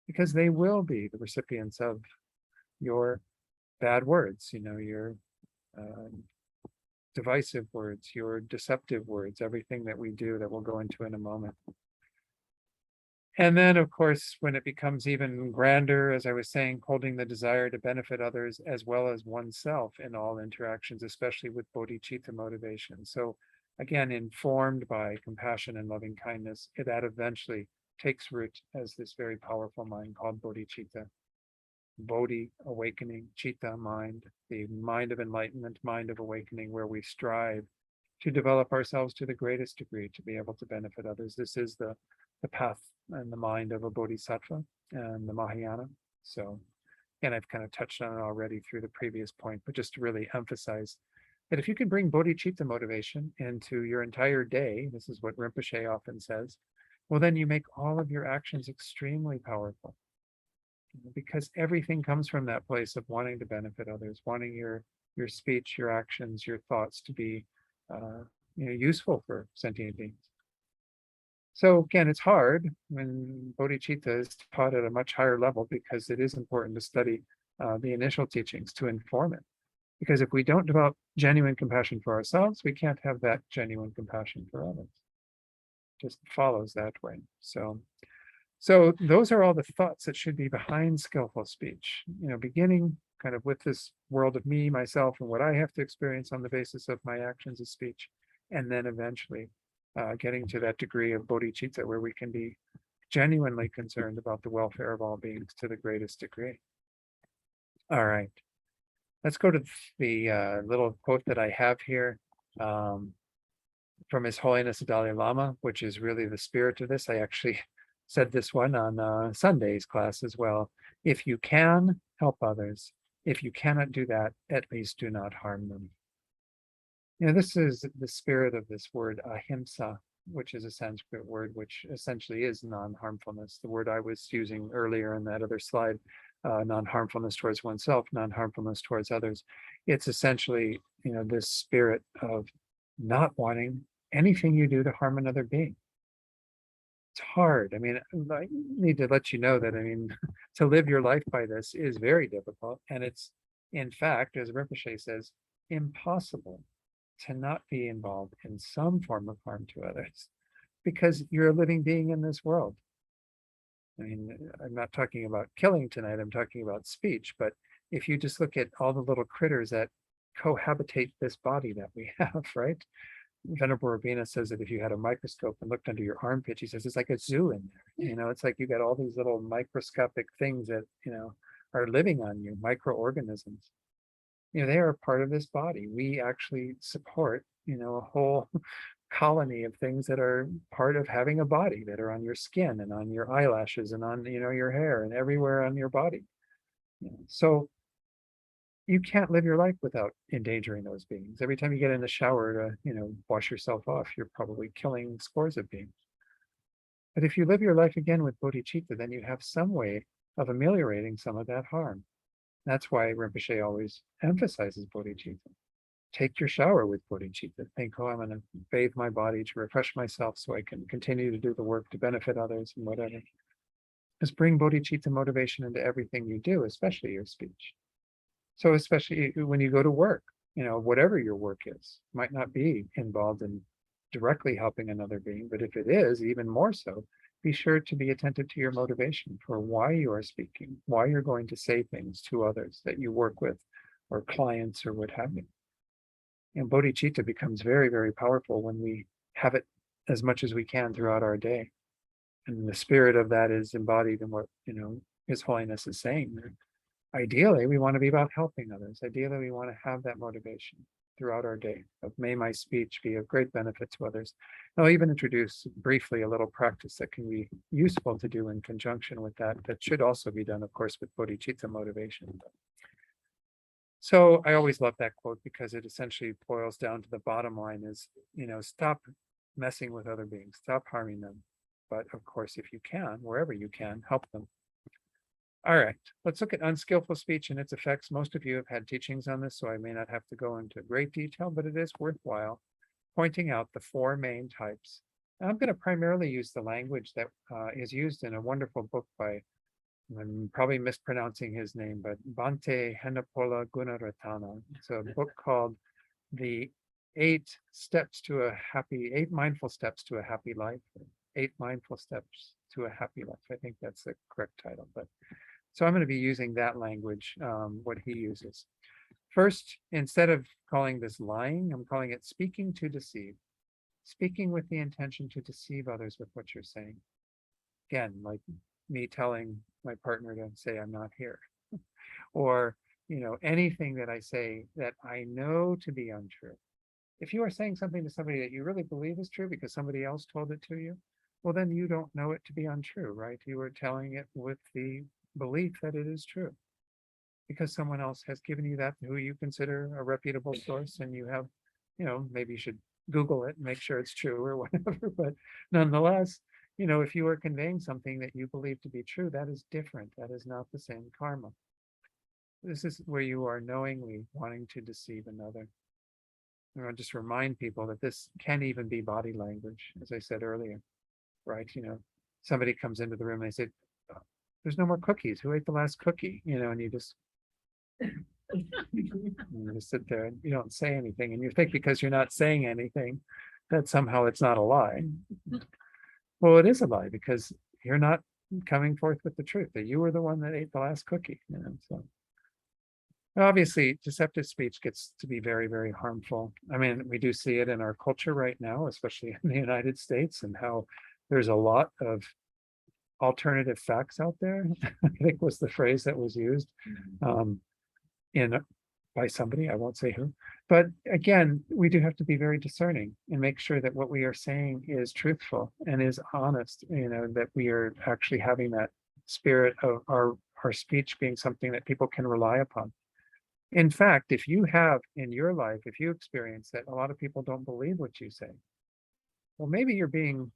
because they will be the recipients of your bad words, your divisive words, your deceptive words, everything that we do that we'll go into in a moment. And then, of course, when it becomes even grander, as I was saying, holding the desire to benefit others as well as oneself in all interactions, especially with bodhicitta motivation. So again, informed by compassion and loving kindness, that eventually takes root as this very powerful mind called bodhicitta. Bodhi, awakening, chitta, mind, the mind of enlightenment, mind of awakening, where we strive to develop ourselves to the greatest degree to be able to benefit others. This is the path and the mind of a bodhisattva and the Mahayana. So, and I've kind of touched on it already through the previous point, but just to really emphasize that if you can bring bodhicitta motivation into your entire day, this is what Rinpoche often says, well, then you make all of your actions extremely powerful, because everything comes from that place of wanting to benefit others, wanting your speech, your actions, your thoughts to be useful for sentient beings. So again, it's hard when bodhicitta is taught at a much higher level, because it is important to study the initial teachings to inform it. Because if we don't develop genuine compassion for ourselves, we can't have that genuine compassion for others. Just follows that way. So those are all the thoughts that should be behind skillful speech, beginning kind of with this world of me, myself, and what I have to experience on the basis of my actions of speech, and then eventually getting to that degree of bodhicitta where we can be genuinely concerned about the welfare of all beings to the greatest degree. All right, let's go to the little quote that I have here from His Holiness the Dalai Lama, which is really the spirit of this. I actually said this one on Sunday's class as well. If you can, help others. If you cannot do that, at least do not harm them. This is the spirit of this word ahimsa, which is a Sanskrit word, which essentially is non-harmfulness. The word I was using earlier in that other slide, non-harmfulness towards oneself, non-harmfulness towards others. It's essentially, this spirit of not wanting anything you do to harm another being. It's hard. I mean, I need to let you know that, to live your life by this is very difficult. And it's, in fact, as Rinpoche says, impossible to not be involved in some form of harm to others, because you're a living being in this world. I'm not talking about killing tonight, I'm talking about speech, but if you just look at all the little critters that cohabitate this body that we have, right? Venerable Rabina says that if you had a microscope and looked under your armpit, he says it's like a zoo in there. It's like you got all these little microscopic things that, are living on you, microorganisms. They are part of this body. We actually support, a whole colony of things that are part of having a body, that are on your skin and on your eyelashes and on, your hair and everywhere on your body. So you can't live your life without endangering those beings. Every time you get in the shower to, wash yourself off, you're probably killing scores of beings. But if you live your life again with bodhicitta, then you have some way of ameliorating some of that harm. That's why Rinpoche always emphasizes bodhicitta. Take your shower with bodhicitta. Think, oh, I'm going to bathe my body to refresh myself so I can continue to do the work to benefit others and whatever. Just bring bodhicitta motivation into everything you do, especially your speech. So especially when you go to work, whatever your work is, might not be involved in directly helping another being, but if it is, even more so, be sure to be attentive to your motivation for why you are speaking, why you're going to say things to others that you work with, or clients, or what have you. And bodhicitta becomes very, very powerful when we have it as much as we can throughout our day. And the spirit of that is embodied in what, His Holiness is saying. Ideally, we want to be about helping others. Ideally, we want to have that motivation throughout our day of may my speech be of great benefit to others. I'll even introduce briefly a little practice that can be useful to do in conjunction with that. That should also be done, of course, with bodhicitta motivation. So I always love that quote because it essentially boils down to the bottom line is, stop messing with other beings, stop harming them. But of course, if you can, wherever you can, help them. All right, let's look at unskillful speech and its effects. Most of you have had teachings on this, so I may not have to go into great detail, but it is worthwhile pointing out the four main types. And I'm going to primarily use the language that is used in a wonderful book by, I'm probably mispronouncing his name, but Bhante Henapola Gunaratana. It's a book called The Eight Mindful Steps to a Happy Life. 8 Mindful Steps to a Happy Life. I think that's the correct title, but so I'm going to be using that language, what he uses. First, instead of calling this lying, I'm calling it speaking to deceive. Speaking with the intention to deceive others with what you're saying. Again, like me telling my partner to say I'm not here. Or, anything that I say that I know to be untrue. If you are saying something to somebody that you really believe is true because somebody else told it to you, well, then you don't know it to be untrue, right? You are telling it with the belief that it is true because someone else has given you that, who you consider a reputable source, and you have, maybe you should Google it and make sure it's true or whatever. But nonetheless, if you are conveying something that you believe to be true, that is different. That is not the same karma. This is where you are knowingly wanting to deceive another. I'll just remind people that this can even be body language, as I said earlier, right? Somebody comes into the room and they say, there's no more cookies. Who ate the last cookie? And you just sit there and you don't say anything. And you think because you're not saying anything, that somehow it's not a lie. Well, it is a lie because you're not coming forth with the truth, that you were the one that ate the last cookie. So obviously, deceptive speech gets to be very, very harmful. I mean, we do see it in our culture right now, especially in the United States, and how there's a lot of alternative facts out there. I think was the phrase that was used by somebody, I won't say who. But again, we do have to be very discerning and make sure that what we are saying is truthful and is honest, that we are actually having that spirit of our speech being something that people can rely upon. In fact, if you have in your life, if you experience that a lot of people don't believe what you say, well, maybe you're being,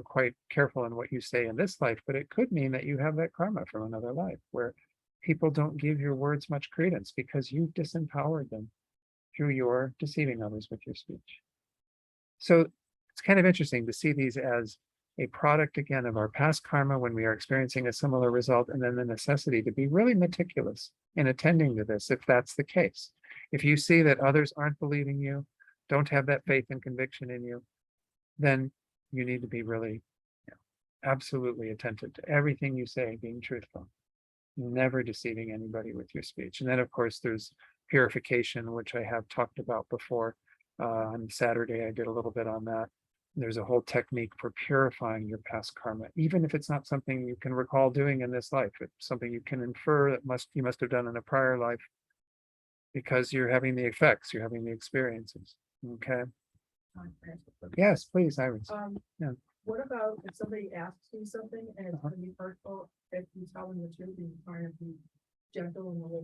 quite careful in what you say in this life, but it could mean that you have that karma from another life where people don't give your words much credence because you've disempowered them through your deceiving others with your speech. So it's kind of interesting to see these as a product, again, of our past karma when we are experiencing a similar result, and then the necessity to be really meticulous in attending to this if that's the case. If you see that others aren't believing you, don't have that faith and conviction in you, then you need to be really absolutely attentive to everything you say being truthful, never deceiving anybody with your speech. And then, of course, there's purification, which I have talked about before. On Saturday, I did a little bit on that. There's a whole technique for purifying your past karma, even if it's not something you can recall doing in this life. It's something you can infer that you must have done in a prior life because you're having the effects, you're having the experiences. Okay. Yes, please, Iris. Yeah. What about if somebody asks you something and it's going to be hurtful, if you tell them the truth and you try to be gentle in the way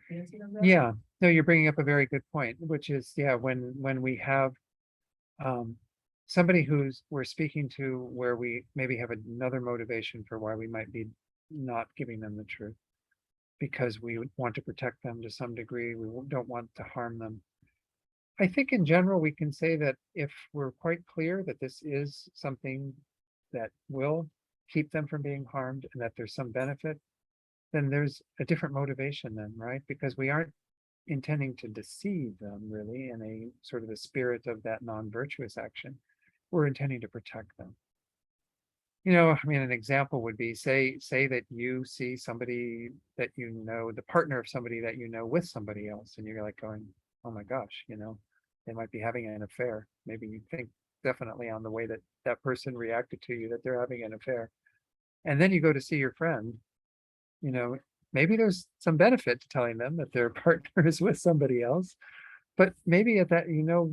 you answer them? Yeah, no, you're bringing up a very good point, which is, when we have somebody we're speaking to where we maybe have another motivation for why we might be not giving them the truth because we would want to protect them to some degree. We don't want to harm them. I think in general, we can say that if we're quite clear that this is something that will keep them from being harmed and that there's some benefit, then there's a different motivation then, right? Because we aren't intending to deceive them really in a sort of a spirit of that non-virtuous action. We're intending to protect them. I mean, an example would be say that you see somebody that you know, the partner of somebody that you know with somebody else, and you're like going, oh my gosh, they might be having an affair. Maybe you think definitely on the way that that person reacted to you that they're having an affair. And then you go to see your friend, maybe there's some benefit to telling them that their partner is with somebody else. But maybe at that,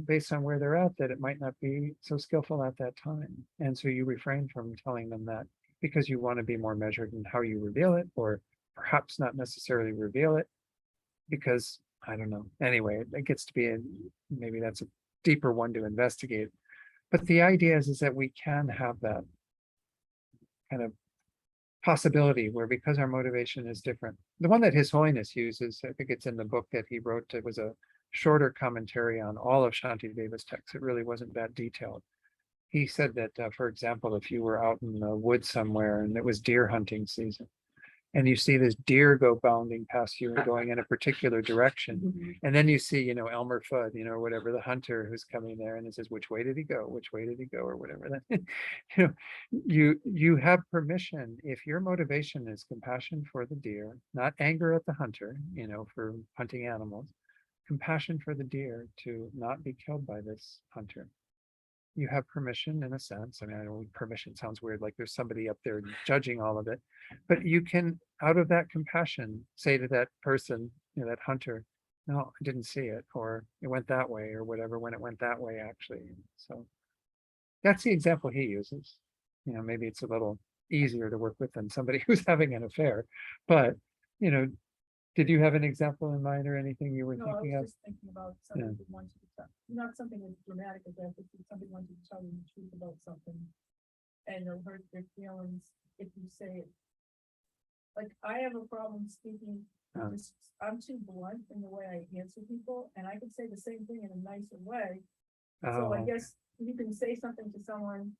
based on where they're at, that it might not be so skillful at that time. And so you refrain from telling them that because you want to be more measured in how you reveal it, or perhaps not necessarily reveal it because, I don't know. Anyway, it gets to be maybe that's a deeper one to investigate. But the idea is that we can have that kind of possibility where because our motivation is different. The one that His Holiness uses, I think it's in the book that he wrote, it was a shorter commentary on all of Shantideva's texts. It really wasn't that detailed. He said that, for example, if you were out in the woods somewhere and it was deer hunting season, and you see this deer go bounding past you and going in a particular direction, and then you see, Elmer Fudd, or whatever, the hunter who's coming there, and it says, which way did he go? Which way did he go? Or whatever. Then, you have permission, if your motivation is compassion for the deer, not anger at the hunter, for hunting animals, compassion for the deer to not be killed by this hunter. You have permission in a sense. I mean, I know permission sounds weird, like there's somebody up there judging all of it, but you can, out of that compassion, say to that person, that hunter, no, I didn't see it, or it went that way, or whatever, when it went that way, actually. So that's the example he uses. Maybe it's a little easier to work with than somebody who's having an affair, but, did you have an example in mind or anything you were No, I thinking of? was just thinking about something that wants you to tell, not something as dramatic as that, but something wants you to tell you the truth about something. And it'll hurt their feelings if you say it. Like, I have a problem speaking, I'm too blunt in the way I answer people, and I can say the same thing in a nicer way. So I guess you can say something to someone,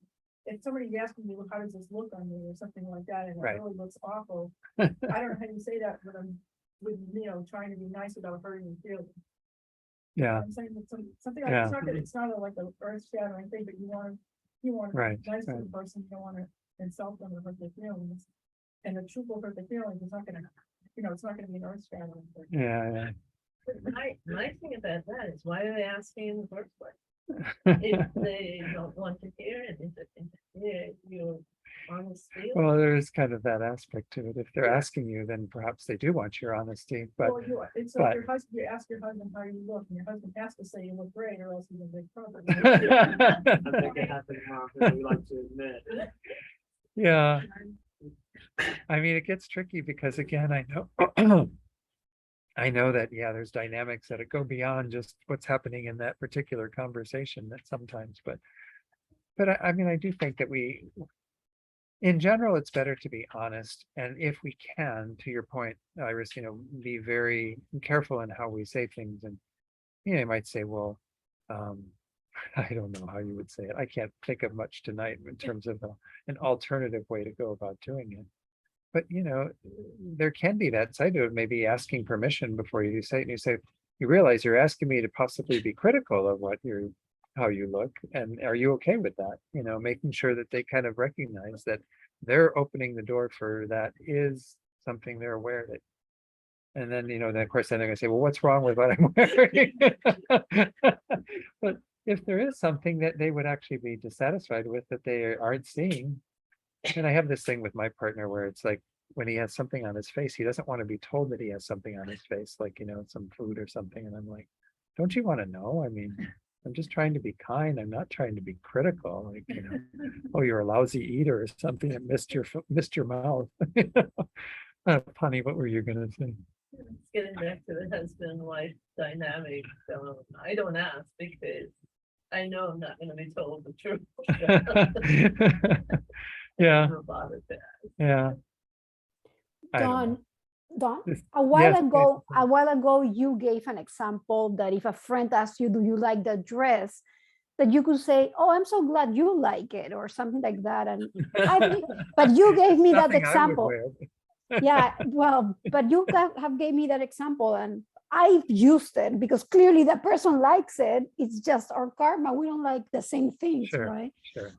if somebody's asking me, well, how does this look on me, or something like that, and it really looks awful. I don't know how you say that, but I'm with, trying to be nice without hurting your feelings. Yeah. I'm saying that something like, it's not that it's not like a earth shattering thing, but you want to be nice to the person, you don't want to insult them or hurt their feelings. And the truth will hurt their feelings, it's not gonna, it's not gonna be an earth shattering thing. Yeah. My thing about that is, why are they asking in the first place? If they don't want to hear it, if they hear your honest feelings. Well, there is kind of that aspect to it. If they're asking you, then perhaps they do want your honesty. But Well, it's like your husband, you ask your husband how you look, and your husband has to say you look great, or else he's in big trouble. I think it happens more often than we like to admit. yeah, I mean, it gets tricky because again, I know I know that, there's dynamics that go beyond just what's happening in that particular conversation that sometimes, but I mean, I do think that in general, it's better to be honest. And if we can, to your point, Iris, be very careful in how we say things. And, you might say, well, I don't know how you would say it. I can't think of much tonight in terms of an alternative way to go about doing it. But, there can be that side of it, maybe asking permission before you say it. And you realize you're asking me to possibly be critical of how you look. And are you okay with that? Making sure that they kind of recognize that they're opening the door for that is something they're aware that. And then, then of course, then they're going to say, well, what's wrong with what I'm wearing? But if there is something that they would actually be dissatisfied with that they aren't seeing, and I have this thing with my partner where it's like when he has something on his face, he doesn't want to be told that he has something on his face, like, some food or something. And I'm like, don't you want to know? I mean, I'm just trying to be kind. I'm not trying to be critical. Like, oh, you're a lousy eater or something that missed your mouth. Honey, what were you going to say? Getting back to the husband-wife dynamic, I don't ask because I know I'm not going to be told the truth. Yeah. About it. Yeah. I don't know. Don, This- a while yes, ago, please. a while ago, you gave an example that if a friend asks you, "Do you like that dress?" that you could say, "Oh, I'm so glad you like it," or something like that. And but you gave me that Nothing I would example. wear. Yeah, well, but you have gave me that example, and I've used it because clearly the person likes it. It's just our karma. We don't like the same things, Sure, right? sure.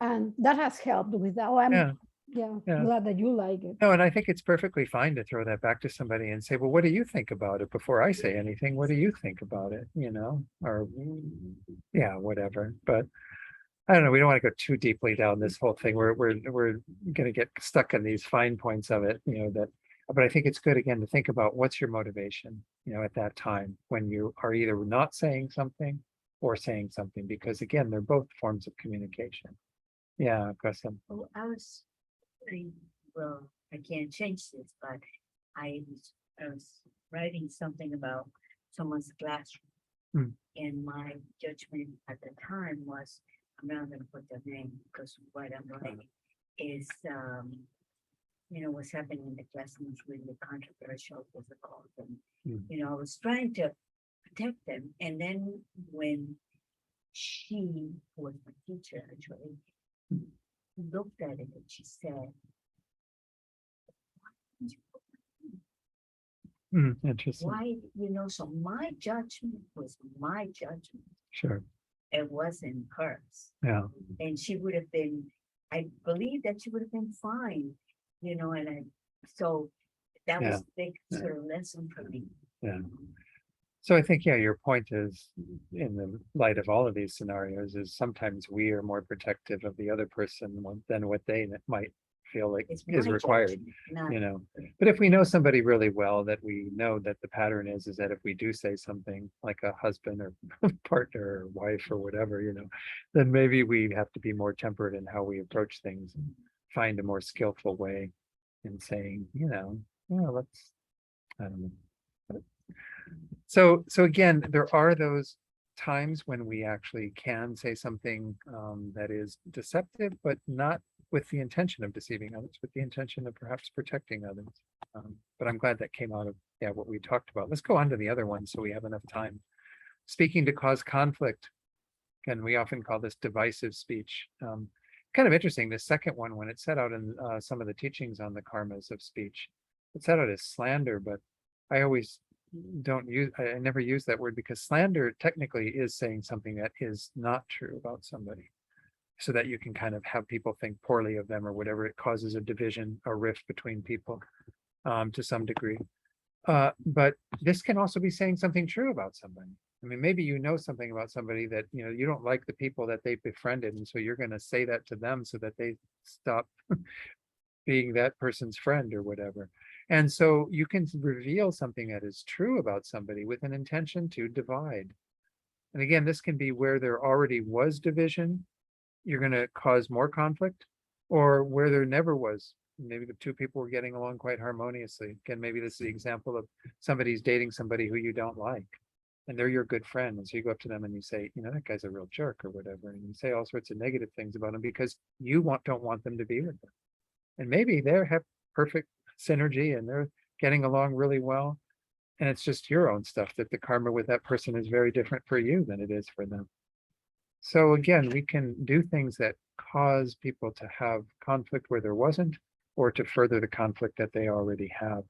And that has helped with that. Oh, I'm Yeah. glad that you like it. No, and I think it's perfectly fine to throw that back to somebody and say, well, what do you think about it before I say anything? What do you think about it? You know, or yeah, whatever. But I don't know. We don't want to go too deeply down this whole thing. We're going to get stuck in these fine points of it, you know, that, but I think it's good again to think about what's your motivation, you know, at that time when you are either not saying something or saying something, because again, they're both forms of communication. Yeah, Gusum. Oh, well, I can't change this, but I was writing something about someone's classroom. Hmm. And my judgment at the time was, I'm not gonna put their name because what I'm writing is, what's happening in the classroom is really controversial, difficult, and, Hmm. I was trying to protect them. And then when she was my teacher, actually, looked at it and she said, Interesting. why, so my judgment was my judgment. Sure. It wasn't hers. Yeah. And she would have been, I believe that she would have been fine, so that was a big sort of lesson for me. Yeah. So I think, yeah, your point is, in the light of all of these scenarios, is sometimes we are more protective of the other person than what they might feel like It's is my required, judgment, not- you know. But if we know somebody really well, that we know that the pattern is that if we do say something like a husband or partner or wife or whatever, you know, then maybe we have to be more tempered in how we approach things and find a more skillful way in saying, let's, I don't know. So again, there are those times when we actually can say something that is deceptive, but not with the intention of deceiving others, with the intention of perhaps protecting others. But I'm glad that came out of what we talked about. Let's go on to the other one so we have enough time. Speaking to cause conflict. Again, we often call this divisive speech. Kind of interesting, the second one, when it's set out in some of the teachings on the karmas of speech, it's set out as slander, but I always I never use that word, because slander technically is saying something that is not true about somebody, so that you can kind of have people think poorly of them or whatever. It causes a division, a rift between people to some degree. But this can also be saying something true about somebody. I mean, maybe you know something about somebody that, you don't like the people that they befriended, and so you're going to say that to them so that they stop being that person's friend or whatever. And so you can reveal something that is true about somebody with an intention to divide. And again, this can be where there already was division, you're going to cause more conflict, or where there never was. Maybe the two people were getting along quite harmoniously. Again, maybe this is the example of somebody's dating somebody who you don't like, and they're your good friend. And so you go up to them and you say, that guy's a real jerk or whatever. And you say all sorts of negative things about him because you don't want them to be with them. And maybe they have perfect synergy and they're getting along really well. And it's just your own stuff that the karma with that person is very different for you than it is for them. So again, we can do things that cause people to have conflict where there wasn't, or to further the conflict that they already have.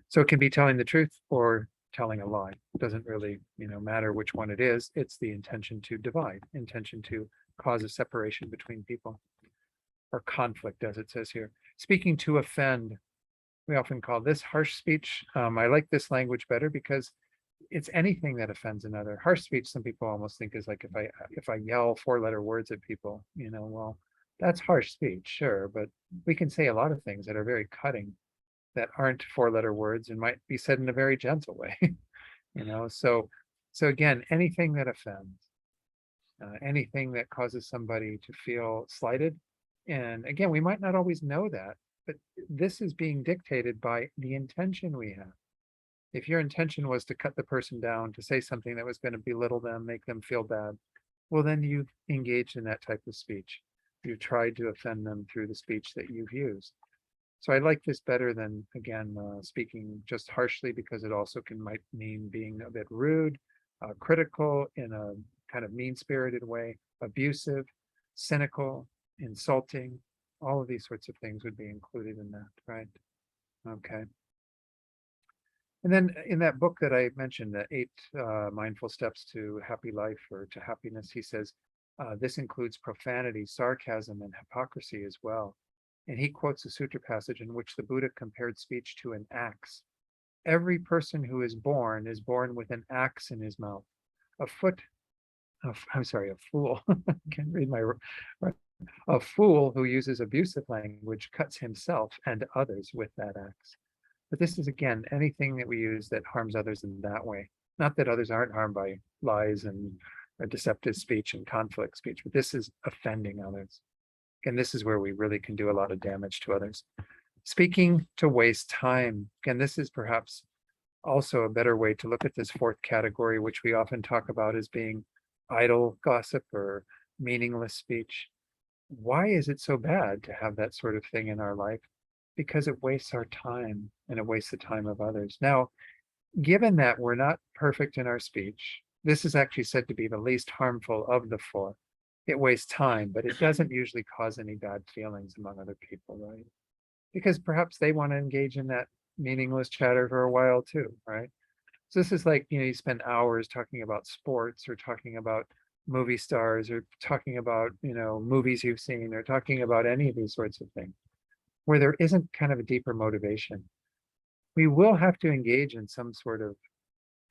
So it can be telling the truth or telling a lie. It doesn't really, matter which one it is. It's the intention to divide, intention to cause a separation between people, or conflict, as it says here. Speaking to offend, we often call this harsh speech. I like this language better because it's anything that offends another. Harsh speech, some people almost think is like if I yell 4-letter words at people, well, that's harsh speech, sure, but we can say a lot of things that are very cutting that aren't 4-letter words and might be said in a very gentle way. So again, anything that offends, anything that causes somebody to feel slighted. And again, we might not always know that, but this is being dictated by the intention we have. If your intention was to cut the person down, to say something that was going to belittle them, make them feel bad, well, then you've engaged in that type of speech. You've tried to offend them through the speech that you've used. So I like this better than, again, speaking just harshly, because it also might mean being a bit rude, critical in a kind of mean-spirited way, abusive, cynical, insulting. All of these sorts of things would be included in that, right? Okay. And then in that book that I mentioned, the 8 mindful steps to happy life or to happiness, he says, this includes profanity, sarcasm, and hypocrisy as well. And he quotes a sutra passage in which the Buddha compared speech to an axe. Every person who is born with an axe in his mouth. A fool. Can't read my. A fool who uses abusive language cuts himself and others with that axe. But this is, again, anything that we use that harms others in that way. Not that others aren't harmed by lies and deceptive speech and conflict speech, but this is offending others. And this is where we really can do a lot of damage to others. Speaking to waste time. Again, this is perhaps also a better way to look at this 4th category, which we often talk about as being idle gossip or meaningless speech. Why is it so bad to have that sort of thing in our life? Because it wastes our time and it wastes the time of others. Now, given that we're not perfect in our speech, this is actually said to be the least harmful of the 4. It wastes time, but it doesn't usually cause any bad feelings among other people, right? Because perhaps they want to engage in that meaningless chatter for a while too, right? So this is like, you spend hours talking about sports or talking about movie stars or talking about, movies you've seen or talking about any of these sorts of things where there isn't kind of a deeper motivation. We will have to engage in some sort of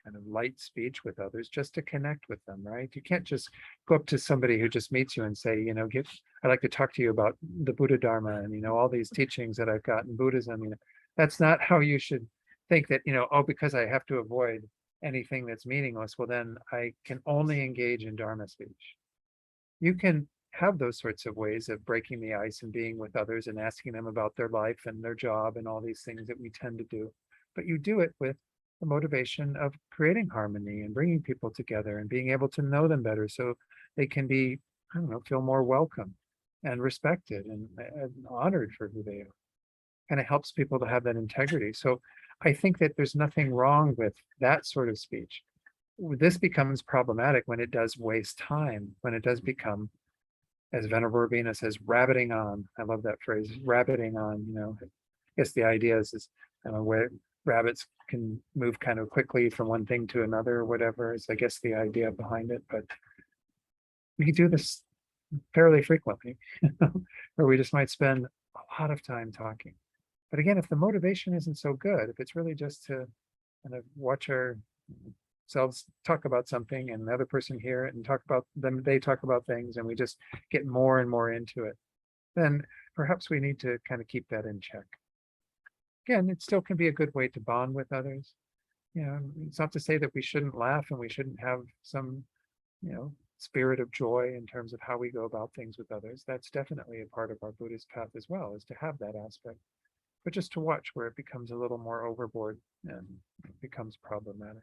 kind of light speech with others just to connect with them, right? You can't just go up to somebody who just meets you and say, I'd like to talk to you about the Buddha Dharma and, all these teachings that I've got in Buddhism. That's not how you should think that, because I have to avoid anything that's meaningless, well, then I can only engage in Dharma speech. You can have those sorts of ways of breaking the ice and being with others and asking them about their life and their job and all these things that we tend to do. But you do it with the motivation of creating harmony and bringing people together and being able to know them better so they can be, feel more welcome and respected and honored for who they are. And it helps people to have that integrity. So I think that there's nothing wrong with that sort of speech. This becomes problematic when it does waste time, when it does become, as Venerable Urbina says, rabbiting on. I love that phrase, rabbiting on. I guess the idea is where rabbits can move kind of quickly from one thing to another or whatever is, I guess, the idea behind it. But we can do this fairly frequently, where we just might spend a lot of time talking. But again, if the motivation isn't so good, if it's really just to kind of watch ourselves talk about something and the other person hear it and talk about them, they talk about things and we just get more and more into it, then perhaps we need to kind of keep that in check. Again, it still can be a good way to bond with others. It's not to say that we shouldn't laugh and we shouldn't have some, spirit of joy in terms of how we go about things with others. That's definitely a part of our Buddhist path as well, is to have that aspect. But just to watch where it becomes a little more overboard and becomes problematic.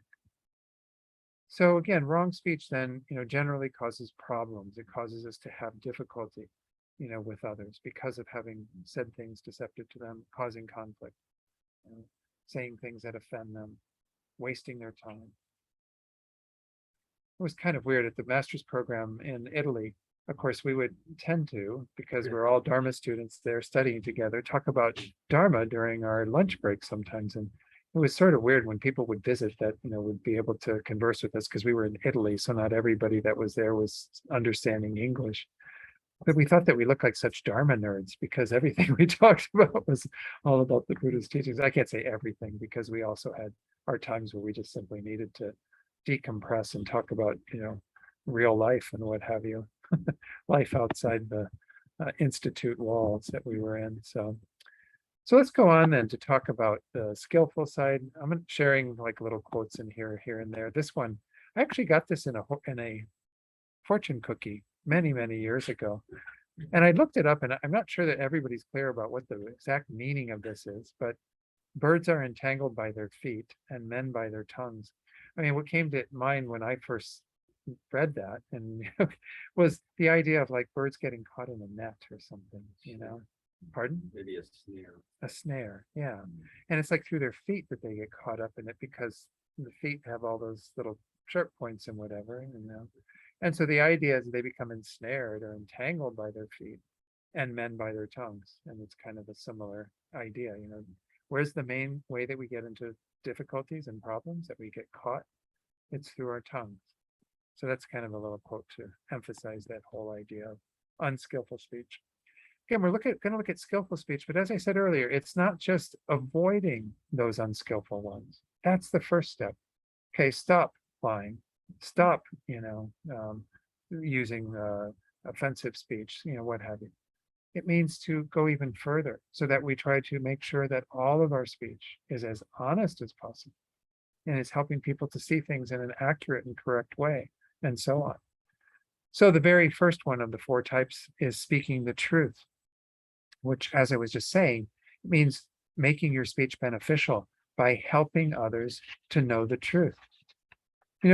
So again, wrong speech then, generally causes problems. It causes us to have difficulty, with others because of having said things deceptive to them, causing conflict, saying things that offend them, wasting their time. It was kind of weird at the master's program in Italy. Of course, we would tend to, because we're all Dharma students there studying together, talk about Dharma during our lunch break sometimes. And it was sort of weird when people would visit that, would be able to converse with us because we were in Italy. So not everybody that was there was understanding English. But we thought that we looked like such Dharma nerds because everything we talked about was all about the Buddha's teachings. I can't say everything because we also had our times where we just simply needed to decompress and talk about, real life and what have you. Life outside the institute walls that we were in. So let's go on then to talk about the skillful side. I'm sharing like little quotes in here and there. This one, I actually got this in a fortune cookie many years ago, and I looked it up, and I'm not sure that everybody's clear about what the exact meaning of this is. But birds are entangled by their feet, and men by their tongues. I mean, what came to mind when I first read that and was the idea of like birds getting caught in a net or something, Pardon? Maybe a sneer. A snare, yeah. And it's like through their feet that they get caught up in it because the feet have all those little sharp points and whatever, And so the idea is they become ensnared or entangled by their feet and men by their tongues. And it's kind of a similar idea, Where's the main way that we get into difficulties and problems, that we get caught? It's through our tongues. So that's kind of a little quote to emphasize that whole idea of unskillful speech. Again, we're going to look at skillful speech, but as I said earlier, it's not just avoiding those unskillful ones. That's the first step. Okay, stop lying. Stop, using offensive speech, what have you. It means to go even further so that we try to make sure that all of our speech is as honest as possible and is helping people to see things in an accurate and correct way, and so on. So the very first one of the 4 types is speaking the truth, which, as I was just saying, means making your speech beneficial by helping others to know the truth.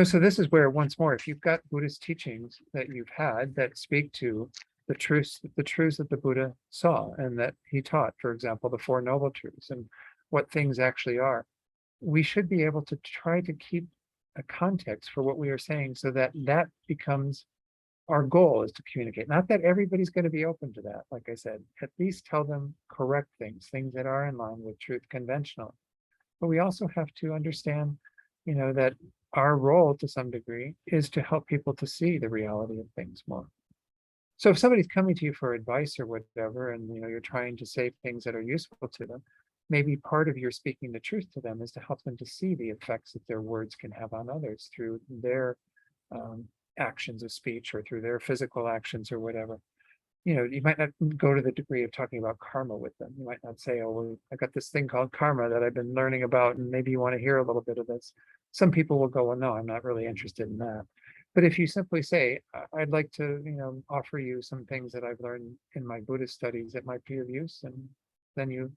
So this is where, once more, if you've got Buddhist teachings that you've had that speak to the truths that the Buddha saw and that he taught, for example, the 4 noble truths and what things actually are, we should be able to try to keep a context for what we are saying so that that becomes our goal, is to communicate. Not that everybody's going to be open to that. Like I said, at least tell them correct things that are in line with truth conventional. But we also have to understand, that our role to some degree is to help people to see the reality of things more. So if somebody's coming to you for advice or whatever, and you're trying to say things that are useful to them, maybe part of your speaking the truth to them is to help them to see the effects that their words can have on others through their actions of speech or through their physical actions or whatever. You might not go to the degree of talking about karma with them. You might not say, oh, well, I got this thing called karma that I've been learning about, and maybe you want to hear a little bit of this. Some people will go, well, no, I'm not really interested in that. But if you simply say, I'd like to, offer you some things that I've learned in my Buddhist studies that might be of use, and then you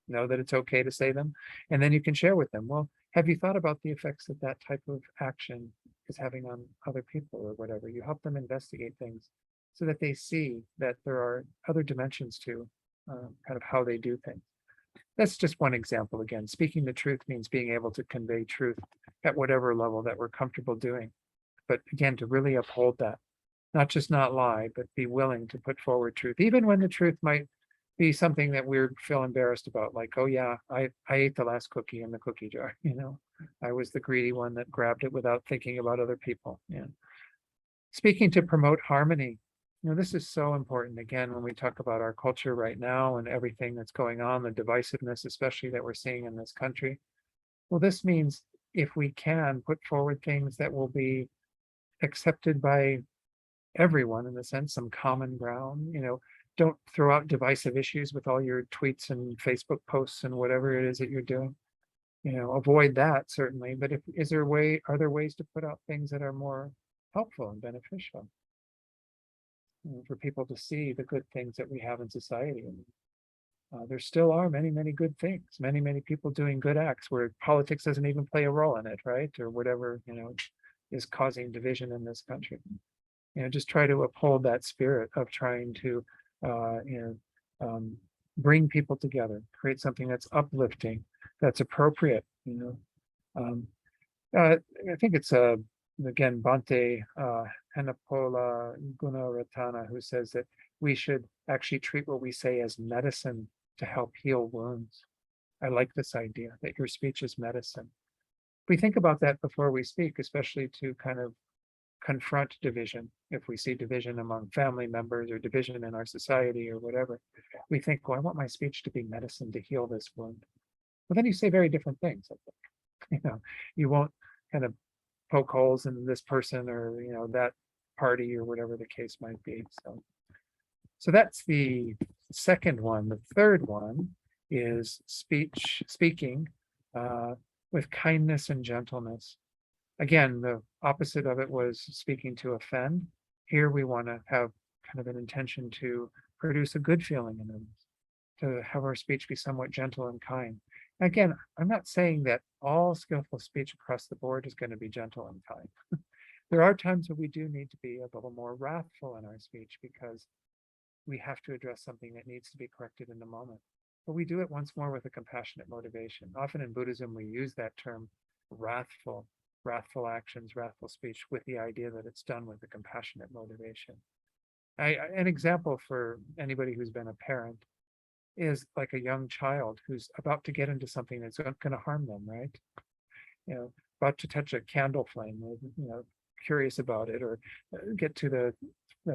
know that it's okay to say them, and then you can share with them, well, have you thought about the effects that that type of action is having on other people or whatever? You help them investigate things so that they see that there are other dimensions to kind of how they do things. That's just one example. Again, speaking the truth means being able to convey truth at whatever level that we're comfortable doing. But again, to really uphold that, not just not lie, but be willing to put forward truth, even when the truth might be something that we feel embarrassed about, like, oh yeah, I ate the last cookie in the cookie jar, I was the greedy one that grabbed it without thinking about other people. Speaking to promote harmony. This is so important, again, when we talk about our culture right now and everything that's going on, the divisiveness, especially that we're seeing in this country. Well, this means if we can put forward things that will be accepted by everyone, in a sense, some common ground, don't throw out divisive issues with all your tweets and Facebook posts and whatever it is that you're doing. Avoid that, certainly. But are there ways to put out things that are more helpful and beneficial for people to see the good things that we have in society? There still are many, many good things, many, many people doing good acts where politics doesn't even play a role in it, right? Or whatever, is causing division in this country. Just try to uphold that spirit of trying to, bring people together, create something that's uplifting, that's appropriate. I think it's again Bhante Hanapola Gunaratana, who says that we should actually treat what we say as medicine to help heal wounds. I like this idea that your speech is medicine. We think about that before we speak, especially to kind of confront division. If we see division among family members or division in our society or whatever, we think, well, I want my speech to be medicine to heal this wound. But then you say very different things. I think. You won't kind of poke holes in this person or that party or whatever the case might be. So that's the second one. The third one is speaking with kindness and gentleness. Again, the opposite of it was speaking to offend. Here we want to have kind of an intention to produce a good feeling in them, to have our speech be somewhat gentle and kind. Again, I'm not saying that all skillful speech across the board is going to be gentle and kind. There are times where we do need to be a little more wrathful in our speech because we have to address something that needs to be corrected in the moment. But we do it once more with a compassionate motivation. Often in Buddhism, we use that term wrathful actions, wrathful speech, with the idea that it's done with a compassionate motivation. An example for anybody who's been a parent is like a young child who's about to get into something that's going to harm them, right? About to touch a candle flame, curious about it, or get to the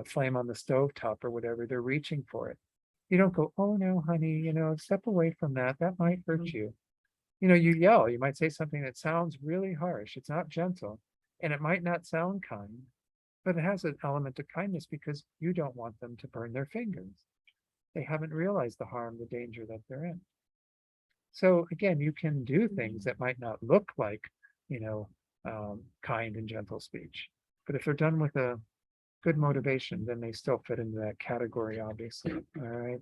flame on the stove top or whatever, they're reaching for it. You don't go, oh no, honey, step away from that. That might hurt you. You yell, you might say something that sounds really harsh. It's not gentle, and it might not sound kind, but it has an element of kindness because you don't want them to burn their fingers. They haven't realized the harm, the danger that they're in. So again, you can do things that might not look like, kind and gentle speech, but if they're done with a good motivation, then they still fit into that category, obviously. All right.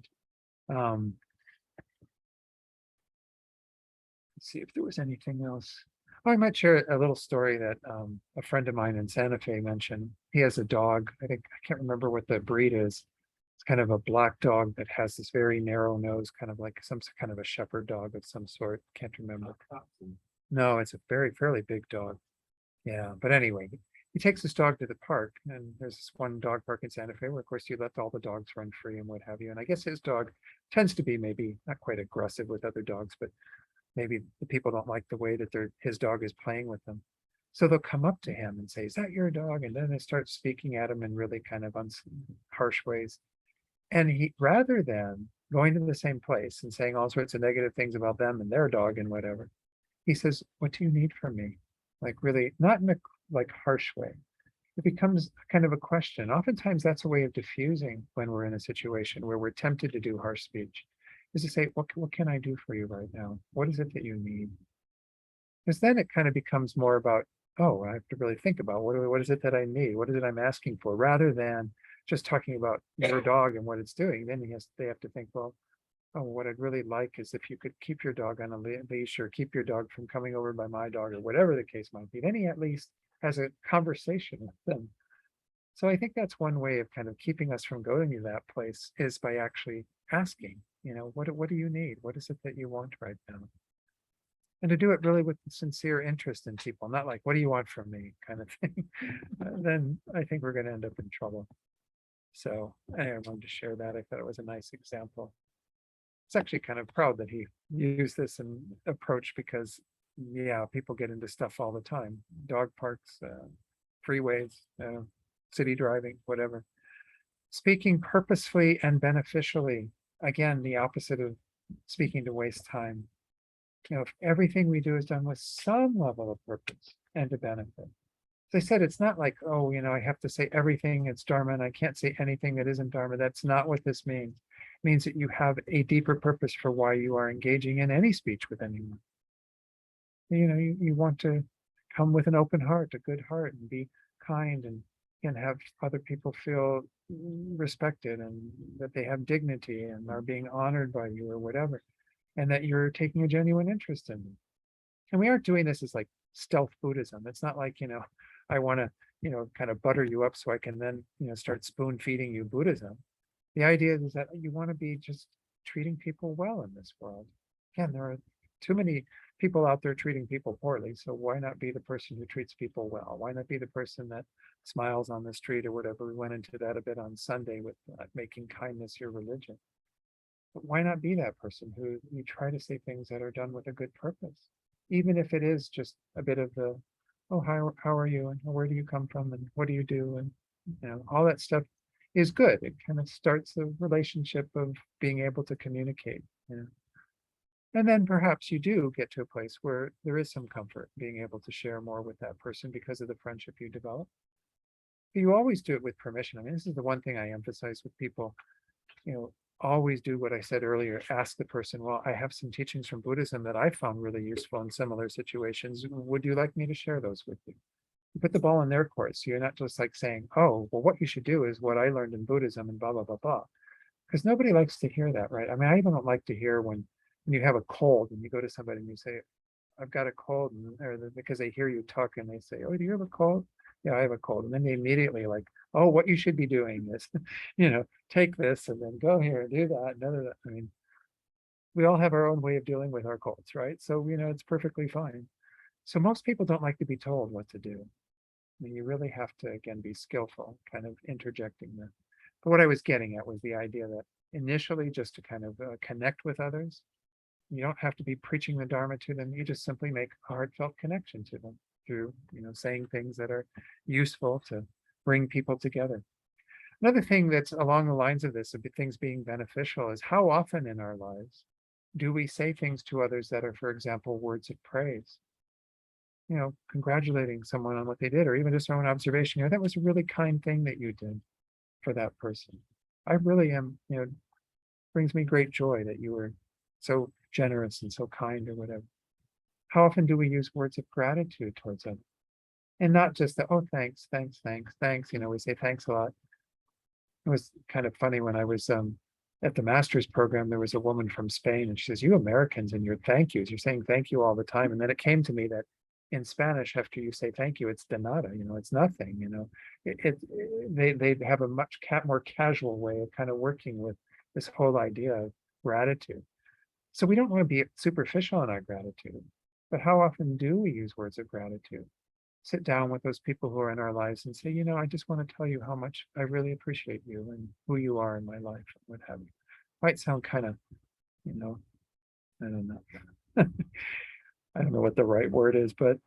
Let's see if there was anything else. Oh, I might share a little story that a friend of mine in Santa Fe mentioned. He has a dog. I can't remember what the breed is. It's kind of a black dog that has this very narrow nose, kind of like some kind of a shepherd dog of some sort. Can't remember. No, it's a fairly big dog. Yeah, but anyway, he takes this dog to the park, and there's this one dog park in Santa Fe where, of course, you let all the dogs run free and what have you. And I guess his dog tends to be maybe not quite aggressive with other dogs, but maybe the people don't like the way that his dog is playing with them. So they'll come up to him and say, "Is that your dog?" And then they start speaking at him in really kind of harsh ways. And he, rather than going to the same place and saying all sorts of negative things about them and their dog and whatever, he says, "What do you need from me?" Like really, not in a harsh way. It becomes kind of a question. Oftentimes that's a way of diffusing when we're in a situation where we're tempted to do harsh speech, is to say, what can I do for you right now? What is it that you need? Because then it kind of becomes more about, oh, I have to really think about what is it that I need? What is it I'm asking for? Rather than just talking about your dog and what it's doing. Then they have to think, well, oh, what I'd really like is if you could keep your dog on a leash or keep your dog from coming over by my dog or whatever the case might be. Then he at least has a conversation with them. So I think that's one way of kind of keeping us from going to that place is by actually asking, what do you need? What is it that you want right now? And to do it really with sincere interest in people, not like, what do you want from me kind of thing. Then I think we're going to end up in trouble. So anyway, I wanted to share that. I thought it was a nice example. It's actually kind of proud that he used this approach because, yeah, people get into stuff all the time. Dog parks, freeways, city driving, whatever. Speaking purposefully and beneficially, again, the opposite of speaking to waste time. If everything we do is done with some level of purpose and to benefit. As I said, it's not like, oh, I have to say everything it's Dharma and I can't say anything that isn't Dharma. That's not what this means. It means that you have a deeper purpose for why you are engaging in any speech with anyone. You want to come with an open heart, a good heart, and be kind and have other people feel respected and that they have dignity and are being honored by you or whatever, and that you're taking a genuine interest in them. And we aren't doing this as like stealth Buddhism. It's not like, I want to, kind of butter you up so I can then, start spoon feeding you Buddhism. The idea is that you want to be just treating people well in this world. Again, there are too many people out there treating people poorly. So why not be the person who treats people well? Why not be the person that smiles on the street or whatever? We went into that a bit on Sunday with making kindness your religion. But why not be that person who you try to say things that are done with a good purpose? Even if it is just a bit of the, oh, how are you? And where do you come from? And what do you do? And, all that stuff is good. It kind of starts the relationship of being able to communicate. And then perhaps you do get to a place where there is some comfort being able to share more with that person because of the friendship you develop. But you always do it with permission. I mean, this is the one thing I emphasize with people, always do what I said earlier. Ask the person, well, I have some teachings from Buddhism that I found really useful in similar situations. Would you like me to share those with you? You put the ball in their court. So you're not just like saying, oh, well, what you should do is what I learned in Buddhism and blah, blah, blah, blah. Because nobody likes to hear that, right? I mean, I even don't like to hear when you have a cold and you go to somebody and you say, I've got a cold, because they hear you talk and they say, oh, do you have a cold? Yeah, I have a cold. And then they immediately like oh, what you should be doing is, take this and then go here and do that. None of that. I mean, we all have our own way of dealing with our colds, right? So, it's perfectly fine. So most people don't like to be told what to do. I mean, you really have to, again, be skillful, kind of interjecting that. But what I was getting at was the idea that initially, just to kind of connect with others, you don't have to be preaching the Dharma to them. You just simply make a heartfelt connection to them through, saying things that are useful to bring people together. Another thing that's along the lines of this, of things being beneficial, is how often in our lives do we say things to others that are, for example, words of praise? Congratulating someone on what they did, or even just our own observation, that was a really kind thing that you did for that person. I really am, brings me great joy that you were so generous and so kind, or whatever. How often do we use words of gratitude towards others? And not just the, oh, thanks, thanks, thanks, thanks. We say thanks a lot. It was kind of funny when I was at the master's program, there was a woman from Spain, and she says, you Americans and your thank yous, you're saying thank you all the time. And then it came to me that in Spanish, after you say thank you, it's de nada, it's nothing, they have a much more casual way of kind of working with this whole idea of gratitude. So we don't want to be superficial in our gratitude, but how often do we use words of gratitude? Sit down with those people who are in our lives and say, I just want to tell you how much I really appreciate you and who you are in my life, and what have you. Might sound kind of, I don't know. I don't know what the right word is, but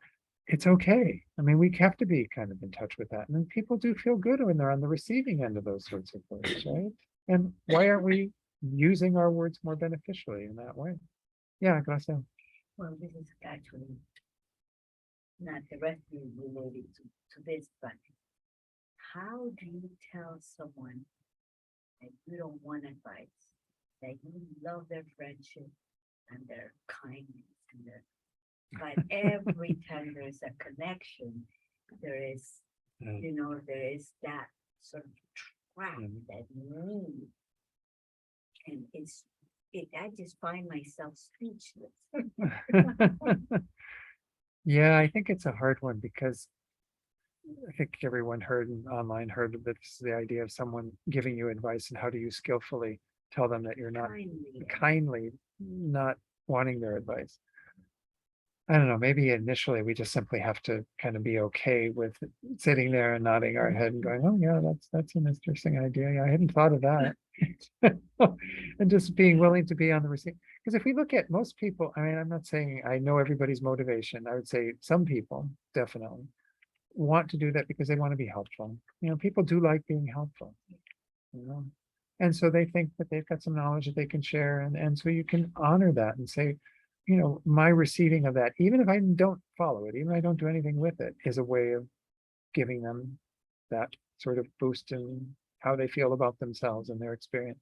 it's okay. I mean, we have to be kind of in touch with that. And then people do feel good when they're on the receiving end of those sorts of words, right? And why aren't we using our words more beneficially in that way? Yeah, Gracia. Well, this is actually not directly related to this, but how do you tell someone that you don't want advice, that you love their friendship and their kindness and their, but every time there's a connection, there is, there is that sort of trap, that need, and I just find myself speechless. Yeah, I think it's a hard one, because I think everyone online heard of this, the idea of someone giving you advice, and how do you skillfully tell them that you're not kindly not wanting their advice. I don't know, maybe initially we just simply have to kind of be okay with sitting there and nodding our head and going, oh yeah, that's an interesting idea. Yeah, I hadn't thought of that. And just being willing to be on the receiving. Because if we look at most people, I mean, I'm not saying I know everybody's motivation. I would say some people definitely want to do that because they want to be helpful. People do like being helpful. And so they think that they've got some knowledge that they can share. And so you can honor that and say, my receiving of that, even if I don't follow it, even if I don't do anything with it, is a way of giving them that sort of boost in how they feel about themselves and their experience.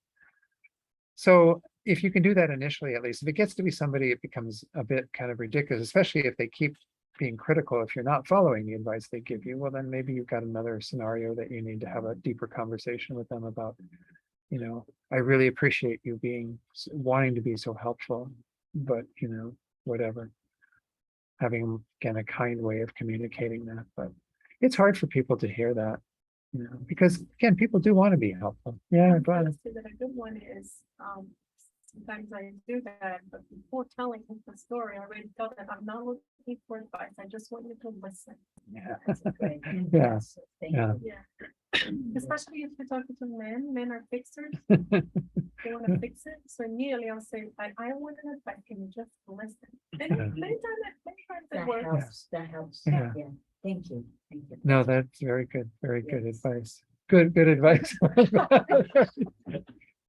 So if you can do that initially, at least, if it gets to be somebody, it becomes a bit kind of ridiculous, especially if they keep being critical. If you're not following the advice they give you, well, then maybe you've got another scenario that you need to have a deeper conversation with them about. I really appreciate you wanting to be so helpful, but whatever, having, again, a kind way of communicating that. But it's hard for people to hear that, because again, people do want to be helpful. Yeah, go ahead. That a good one is, sometimes I do that, but before telling the story, I already tell them I'm not looking for advice. I just want you to listen. Yeah. That's a great Yeah. yes, thank Yeah. you. Yeah. Especially if you're talking to men are fixers. They want to fix it. So immediately I'll say, I want an advice. Can you just listen? And Yeah. many times it That works. helps, that helps, Yeah. yeah, thank you. No, that's very good Yes. advice. Good advice.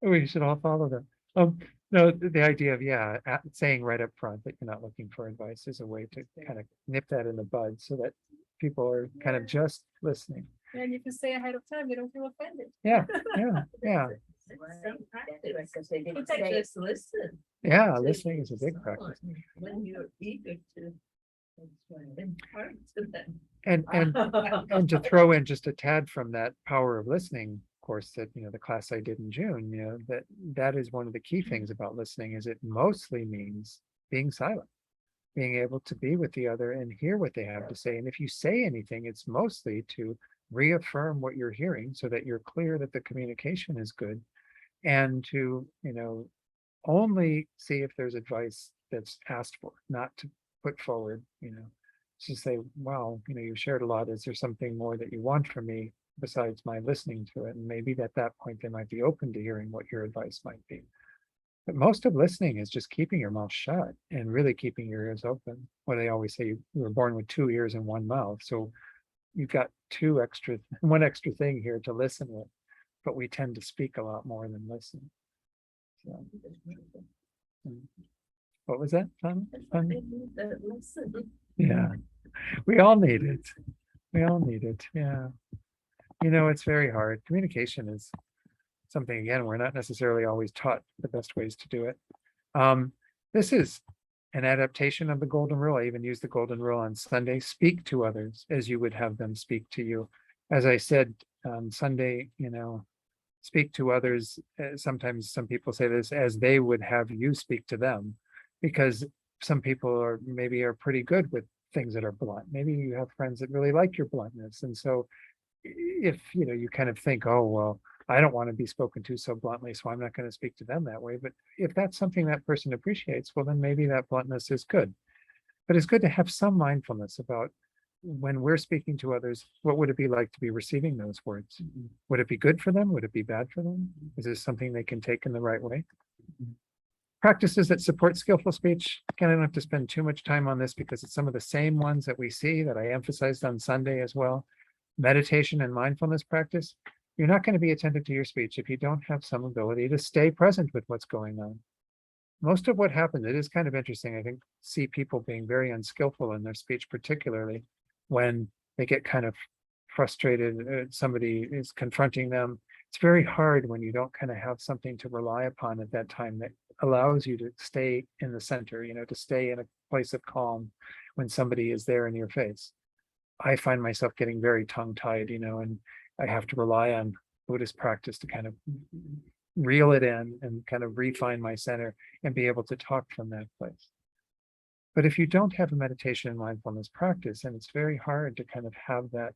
We should all follow that. No, the idea of, saying right up front that you're not looking for advice is a way to kind of nip that in the bud, so that people are kind of just listening. And you can say ahead of time, they don't feel offended. Yeah. Some practice. Because they didn't It's like say, just listen. Yeah, to listening is a big practice. someone When you're eager to impart to them. And to throw in just a tad from that power of listening course that, the class I did in June, that is one of the key things about listening, is it mostly means being silent, being able to be with the other and hear what they have to say. And if you say anything, it's mostly to reaffirm what you're hearing so that you're clear that the communication is good, and to, only see if there's advice that's asked for, not to put forward, to say, wow, you've shared a lot. Is there something more that you want from me besides my listening to it? And maybe at that point, they might be open to hearing what your advice might be. But most of listening is just keeping your mouth shut and really keeping your ears open. What they always say, you were born with 2 ears and 1 mouth. So you've got one extra thing here to listen with, but we tend to speak a lot more than listen. So, what was that? Fun? Yeah, we all need it. We all need it. Yeah. It's very hard. Communication is something, again, we're not necessarily always taught the best ways to do it. This is an adaptation of the golden rule. I even use the golden rule on Sunday. Speak to others as you would have them speak to you. As I said on Sunday, speak to others. Sometimes some people say this, as they would have you speak to them, because some people are pretty good with things that are blunt. Maybe you have friends that really like your bluntness. And so if, you kind of think, oh, well, I don't want to be spoken to so bluntly, so I'm not going to speak to them that way. But if that's something that person appreciates, well, then maybe that bluntness is good. But it's good to have some mindfulness about when we're speaking to others, what would it be like to be receiving those words? Would it be good for them? Would it be bad for them? Is this something they can take in the right way? Practices that support skillful speech. Again, I don't have to spend too much time on this because it's some of the same ones that we see that I emphasized on Sunday as well. Meditation and mindfulness practice. You're not going to be attentive to your speech if you don't have some ability to stay present with what's going on. Most of what happens, it is kind of interesting, I think, see people being very unskillful in their speech, particularly when they get kind of frustrated, somebody is confronting them. It's very hard when you don't kind of have something to rely upon at that time that allows you to stay in the center, to stay in a place of calm when somebody is there in your face. I find myself getting very tongue-tied, and I have to rely on Buddhist practice to kind of reel it in and kind of refine my center and be able to talk from that place. But if you don't have a meditation and mindfulness practice, then it's very hard to kind of have that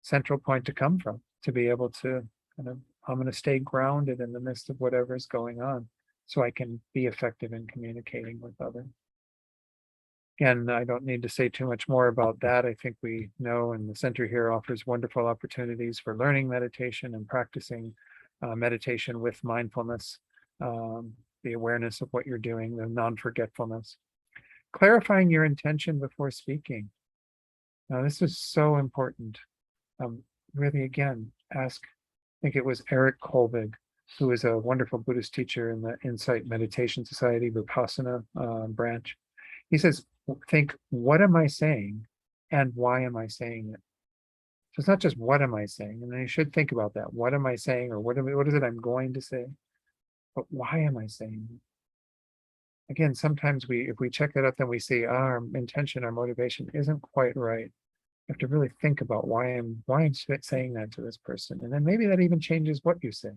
central point to come from, to be able to kind of, I'm going to stay grounded in the midst of whatever is going on so I can be effective in communicating with others. Again, I don't need to say too much more about that. I think we know, and the center here offers wonderful opportunities for learning meditation and practicing meditation with mindfulness, the awareness of what you're doing, the non-forgetfulness. Clarifying your intention before speaking. Now, this is so important. Really, again, ask, I think it was Eric Kolvig, who is a wonderful Buddhist teacher in the Insight Meditation Society, Vipassana branch. He says, think, what am I saying and why am I saying it? So it's not just what am I saying, and then you should think about that. What am I saying, or what is it I'm going to say? But why am I saying it? Again, sometimes if we check that out, then we see our intention, our motivation isn't quite right. You have to really think about why I'm saying that to this person. And then maybe that even changes what you say.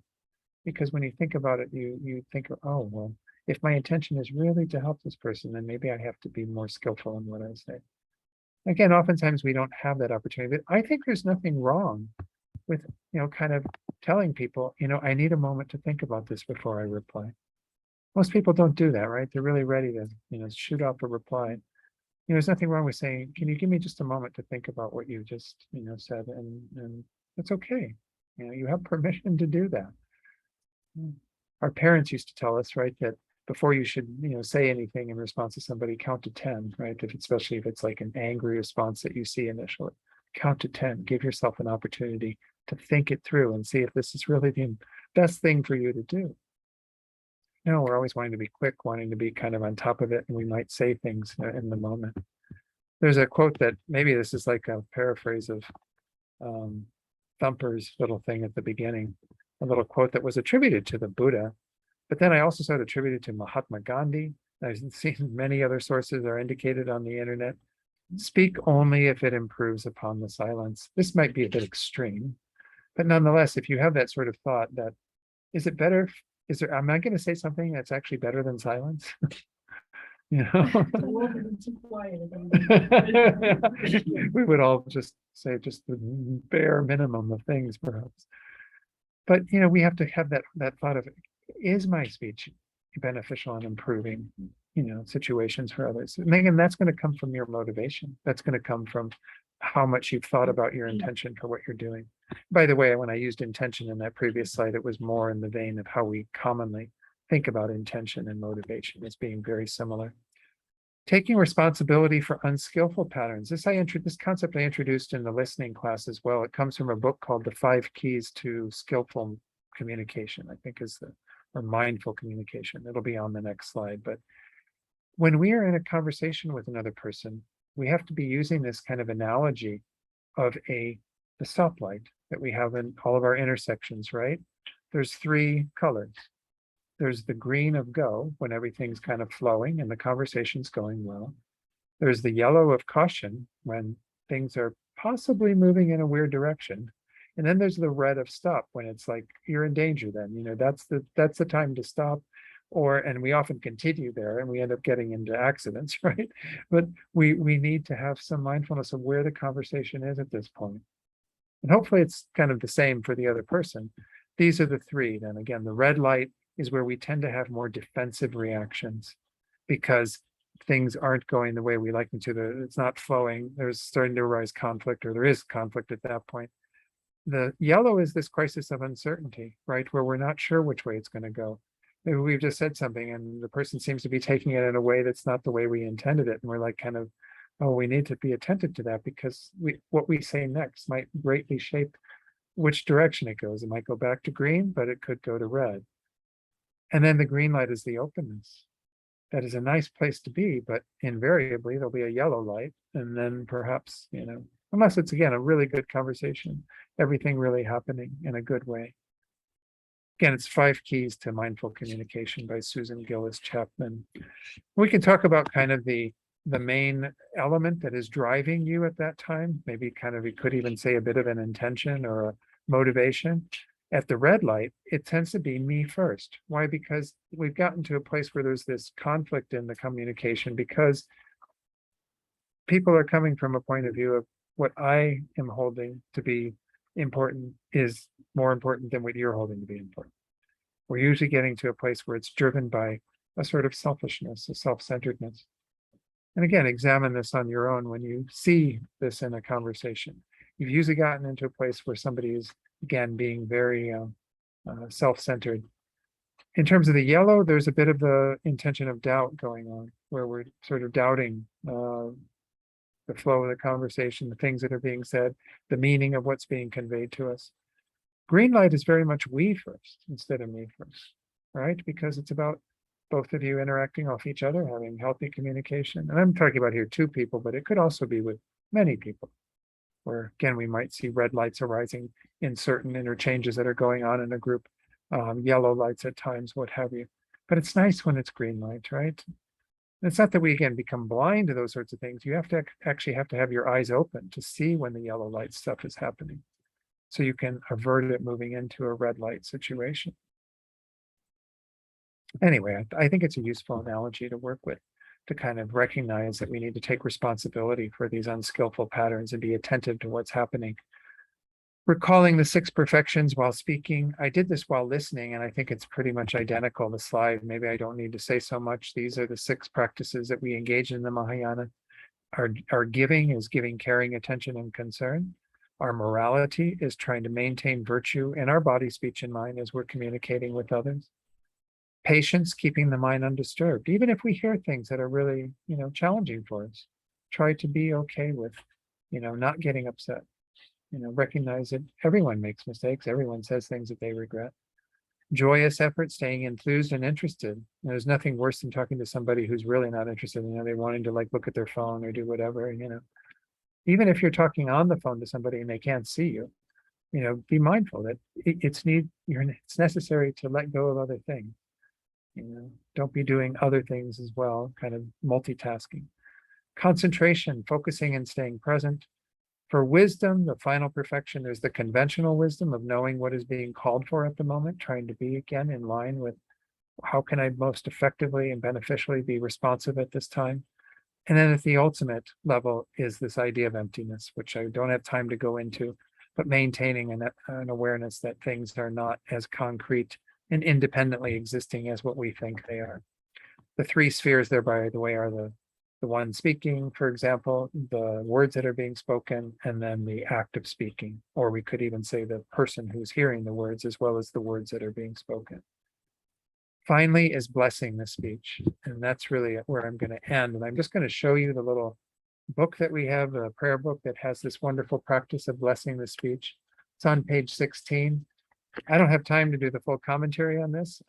Because when you think about it, you think, oh, well, if my intention is really to help this person, then maybe I have to be more skillful in what I say. Again, oftentimes we don't have that opportunity, but I think there's nothing wrong with, kind of telling people, I need a moment to think about this before I reply. Most people don't do that, right? They're really ready to, shoot off a reply. There's nothing wrong with saying, can you give me just a moment to think about what you just, said? And it's okay. You have permission to do that. Our parents used to tell us, right, that before you should, say anything in response to somebody, count to 10, right? Especially if it's like an angry response that you see initially, count to 10, give yourself an opportunity to think it through and see if this is really the best thing for you to do. No, we're always wanting to be quick, wanting to be kind of on top of it, and we might say things in the moment. There's a quote that maybe this is like a paraphrase of Thumper's little thing at the beginning, a little quote that was attributed to the Buddha, but then I also saw it attributed to Mahatma Gandhi. I've seen many other sources are indicated on the internet. Speak only if it improves upon the silence. This might be a bit extreme, but nonetheless, if you have that sort of thought that, is it better? Am I going to say something that's actually better than silence? you know. The world would be too quiet if everybody- We would all just say just the bare minimum of things, perhaps. But, you know, we have to have that thought of, is my speech beneficial and improving, you know, situations for others? And again, that's going to come from your motivation. That's going to come from how much you've thought about your intention for what you're doing. By the way, when I used intention in that previous slide, it was more in the vein of how we commonly think about intention and motivation as being very similar. Taking responsibility for unskillful patterns. This concept I introduced in the listening class as well. It comes from a book called The 5 Keys to Skillful Communication, I think is or mindful communication. It'll be on the next slide. But when we are in a conversation with another person, we have to be using this kind of analogy of the stoplight that we have in all of our intersections, right? There's 3 colors. There's the green of go, when everything's kind of flowing and the conversation's going well. There's the yellow of caution, when things are possibly moving in a weird direction. And then there's the red of stop, when it's like you're in danger. Then, you know, that's the time to stop. And we often continue there and we end up getting into accidents, right? But we need to have some mindfulness of where the conversation is at this point. And hopefully it's kind of the same for the other person. These are the 3. Then again, the red light is where we tend to have more defensive reactions because things aren't going the way we like them to. It's not flowing. There's starting to arise conflict, or there is conflict at that point. The yellow is this crisis of uncertainty, right? Where we're not sure which way it's going to go. Maybe we've just said something and the person seems to be taking it in a way that's not the way we intended it. And we're like kind of, oh, we need to be attentive to that because what we say next might greatly shape which direction it goes. It might go back to green, but it could go to red. And then the green light is the openness. That is a nice place to be, but invariably there'll be a yellow light. And then perhaps, you know, unless it's again, a really good conversation, everything really happening in a good way. Again, it's 5 Keys to Mindful Communication by Susan Gillis Chapman. We can talk about kind of the main element that is driving you at that time. Maybe kind of, we could even say a bit of an intention or a motivation. At the red light, it tends to be me first. Why? Because we've gotten to a place where there's this conflict in the communication because people are coming from a point of view of what I am holding to be important is more important than what you're holding to be important. We're usually getting to a place where it's driven by a sort of selfishness, a self-centeredness. And again, examine this on your own when you see this in a conversation. You've usually gotten into a place where somebody is, again, being very self-centered. In terms of the yellow, there's a bit of the intention of doubt going on, where we're sort of doubting the flow of the conversation, the things that are being said, the meaning of what's being conveyed to us. Green light is very much we first instead of me first, right? Because it's about both of you interacting off each other, having healthy communication. And I'm talking about here 2 people, but it could also be with many people, where again, we might see red lights arising in certain interchanges that are going on in a group, yellow lights at times, what have you. But it's nice when it's green light, right? It's not that we, again, become blind to those sorts of things. You have to actually have your eyes open to see when the yellow light stuff is happening. So you can avert it moving into a red light situation. Anyway, I think it's a useful analogy to work with, to kind of recognize that we need to take responsibility for these unskillful patterns and be attentive to what's happening. Recalling the 6 perfections while speaking. I did this while listening, and I think it's pretty much identical. The slide, maybe I don't need to say so much. These are the 6 practices that we engage in the Mahayana. Our giving is giving caring attention and concern. Our morality is trying to maintain virtue in our body, speech, and mind as we're communicating with others. Patience, keeping the mind undisturbed, even if we hear things that are really, you know, challenging for us. Try to be okay with, you know, not getting upset. You know, recognize that everyone makes mistakes. Everyone says things that they regret. Joyous effort, staying enthused and interested. There's nothing worse than talking to somebody who's really not interested. You know, they're wanting to like look at their phone or do whatever, you know. Even if you're talking on the phone to somebody and they can't see you, you know, be mindful that it's necessary to let go of other things. You know, don't be doing other things as well, kind of multitasking. Concentration, focusing and staying present. For wisdom, the final perfection, there's the conventional wisdom of knowing what is being called for at the moment, trying to be again in line with how can I most effectively and beneficially be responsive at this time? And then at the ultimate level is this idea of emptiness, which I don't have time to go into, but maintaining an awareness that things are not as concrete and independently existing as what we think they are. The three spheres there, by the way, are the one speaking, for example, the words that are being spoken, and then the act of speaking, or we could even say the person who's hearing the words as well as the words that are being spoken. Finally is blessing the speech, and that's really where I'm going to end. And I'm just going to show you the little book that we have, a prayer book that has this wonderful practice of blessing the speech. It's on page 16. I don't have time to do the full commentary on this.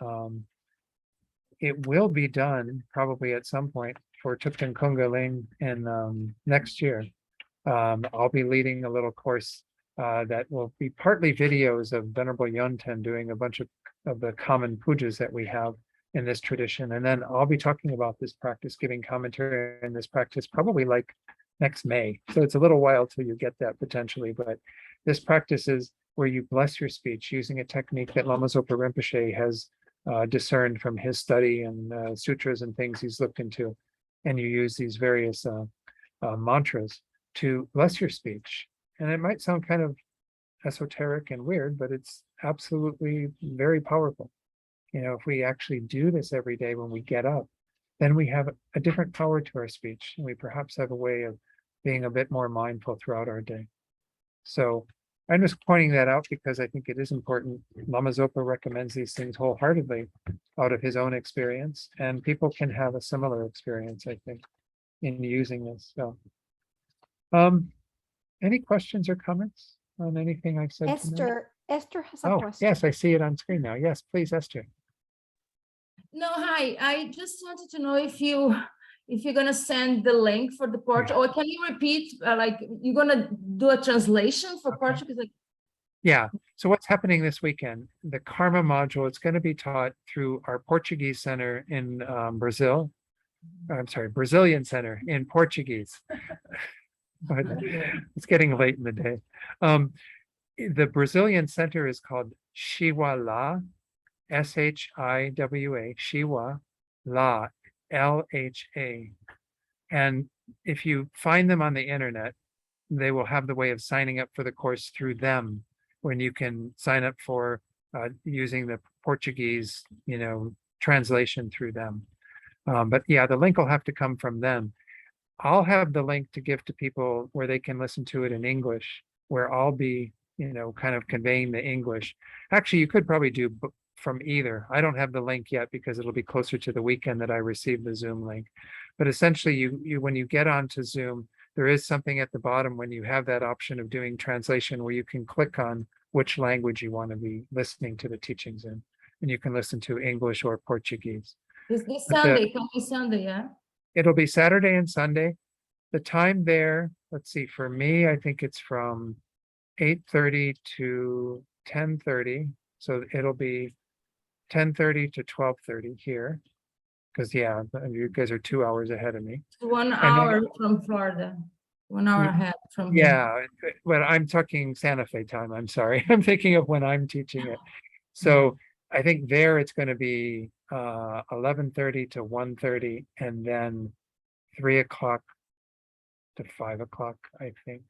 It will be done probably at some point for Tupten Kunga Ling in next year. I'll be leading a little course that will be partly videos of Venerable Yonten doing a bunch of the common pujas that we have in this tradition. And then I'll be talking about this practice, giving commentary in this practice, probably like next May. So it's a little while till you get that potentially, but this practice is where you bless your speech using a technique that Lama Zopa Rinpoche has discerned from his study and sutras and things he's looked into. And you use these various mantras to bless your speech. And it might sound kind of esoteric and weird, but it's absolutely very powerful. You know, if we actually do this every day when we get up, then we have a different power to our speech. And we perhaps have a way of being a bit more mindful throughout our day. So I'm just pointing that out because I think it is important. Lama Zopa recommends these things wholeheartedly out of his own experience, and people can have a similar experience, I think, in using this. So, any questions or comments on anything I've said tonight? Esther has a Oh, question. yes, I see it on screen now. Yes, please, Esther. No, hi. I just wanted to know if you're gonna send the link for the Portuguese, or can you repeat? Like you're gonna do a translation for Portuguese? Like, Yeah. So what's happening this weekend? The Karma module, it's going to be taught through our Portuguese center in Brazil. I'm sorry, Brazilian center in Portuguese. But it's getting late in the day. The Brazilian center is called Shiwa La, SHIWA, Shiwa La, LHA. And if you find them on the internet, they will have the way of signing up for the course through them, when you can sign up for using the Portuguese, translation through them. But yeah, the link will have to come from them. I'll have the link to give to people where they can listen to it in English, where I'll be, kind of conveying the English. Actually, you could probably do from either. I don't have the link yet because it'll be closer to the weekend that I receive the Zoom link. But essentially, you when you get onto Zoom, there is something at the bottom when you have that option of doing translation where you can click on which language you want to be listening to the teachings in. And you can listen to English or Portuguese. this Sunday, coming Sunday, yeah? It'll be Saturday and Sunday. The time there, let's see, for me, I think it's from 8:30 to 10:30. So it'll be 10:30 to 12:30 here. Because yeah, you guys are 2 hours ahead of me. 1 hour from Florida, 1 hour ahead from here. Yeah, but I'm talking Santa Fe time. I'm sorry. I'm thinking of when I'm teaching it. So I think there it's going to be 11:30 to 1:30, and then 3 o'clock to 5 o'clock, I think.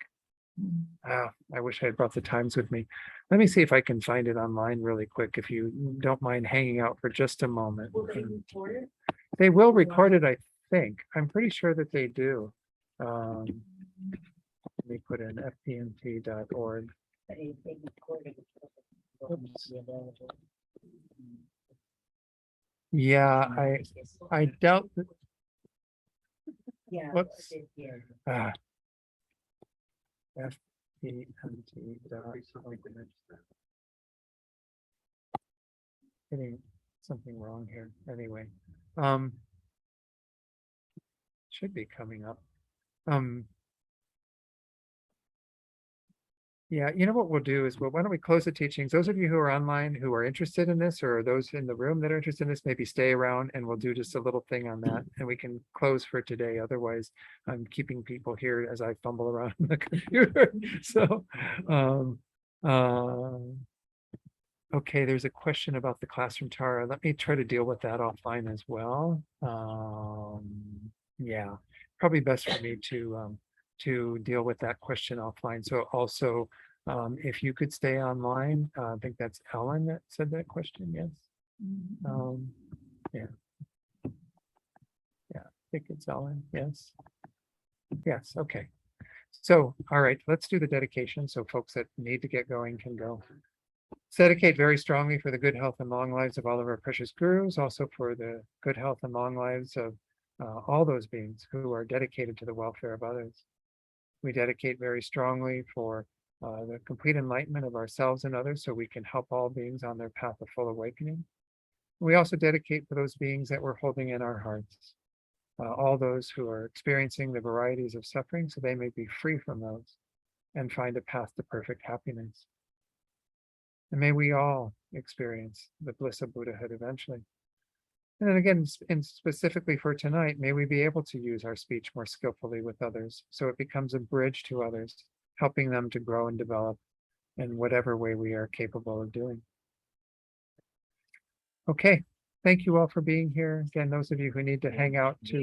I wish I had brought the times with me. Let me see if I can find it online really quick, if you don't mind hanging out for just a moment. They will record it, I think. I'm pretty sure that they do. Let me put in fpmt.org. Yeah, I doubt that. Yeah. Whoops. Yeah. Getting something wrong here. Anyway, should be coming up. Yeah, what we'll do is, why don't we close the teachings? Those of you who are online who are interested in this, or those in the room that are interested in this, maybe stay around and we'll do just a little thing on that, and we can close for today. Otherwise, I'm keeping people here as I fumble around the computer. So, Okay, there's a question about the classroom tower. Let me try to deal with that offline as well. Yeah, probably best for me to deal with that question offline. So also, if you could stay online, I think that's Ellen that said that question, yes? Yeah. Yeah, I think it's Ellen, yes. Yes, okay. So, all right, let's do the dedication. So folks that need to get going can go. Dedicate very strongly for the good health and long lives of all of our precious gurus, also for the good health and long lives of all those beings who are dedicated to the welfare of others. We dedicate very strongly for the complete enlightenment of ourselves and others so we can help all beings on their path of full awakening. We also dedicate for those beings that we're holding in our hearts, all those who are experiencing the varieties of suffering so they may be free from those and find a path to perfect happiness. And may we all experience the bliss of Buddhahood eventually. And then again, and specifically for tonight, may we be able to use our speech more skillfully with others so it becomes a bridge to others, helping them to grow and develop in whatever way we are capable of doing. Okay, thank you all for being here. Again, those of you who need to hang out to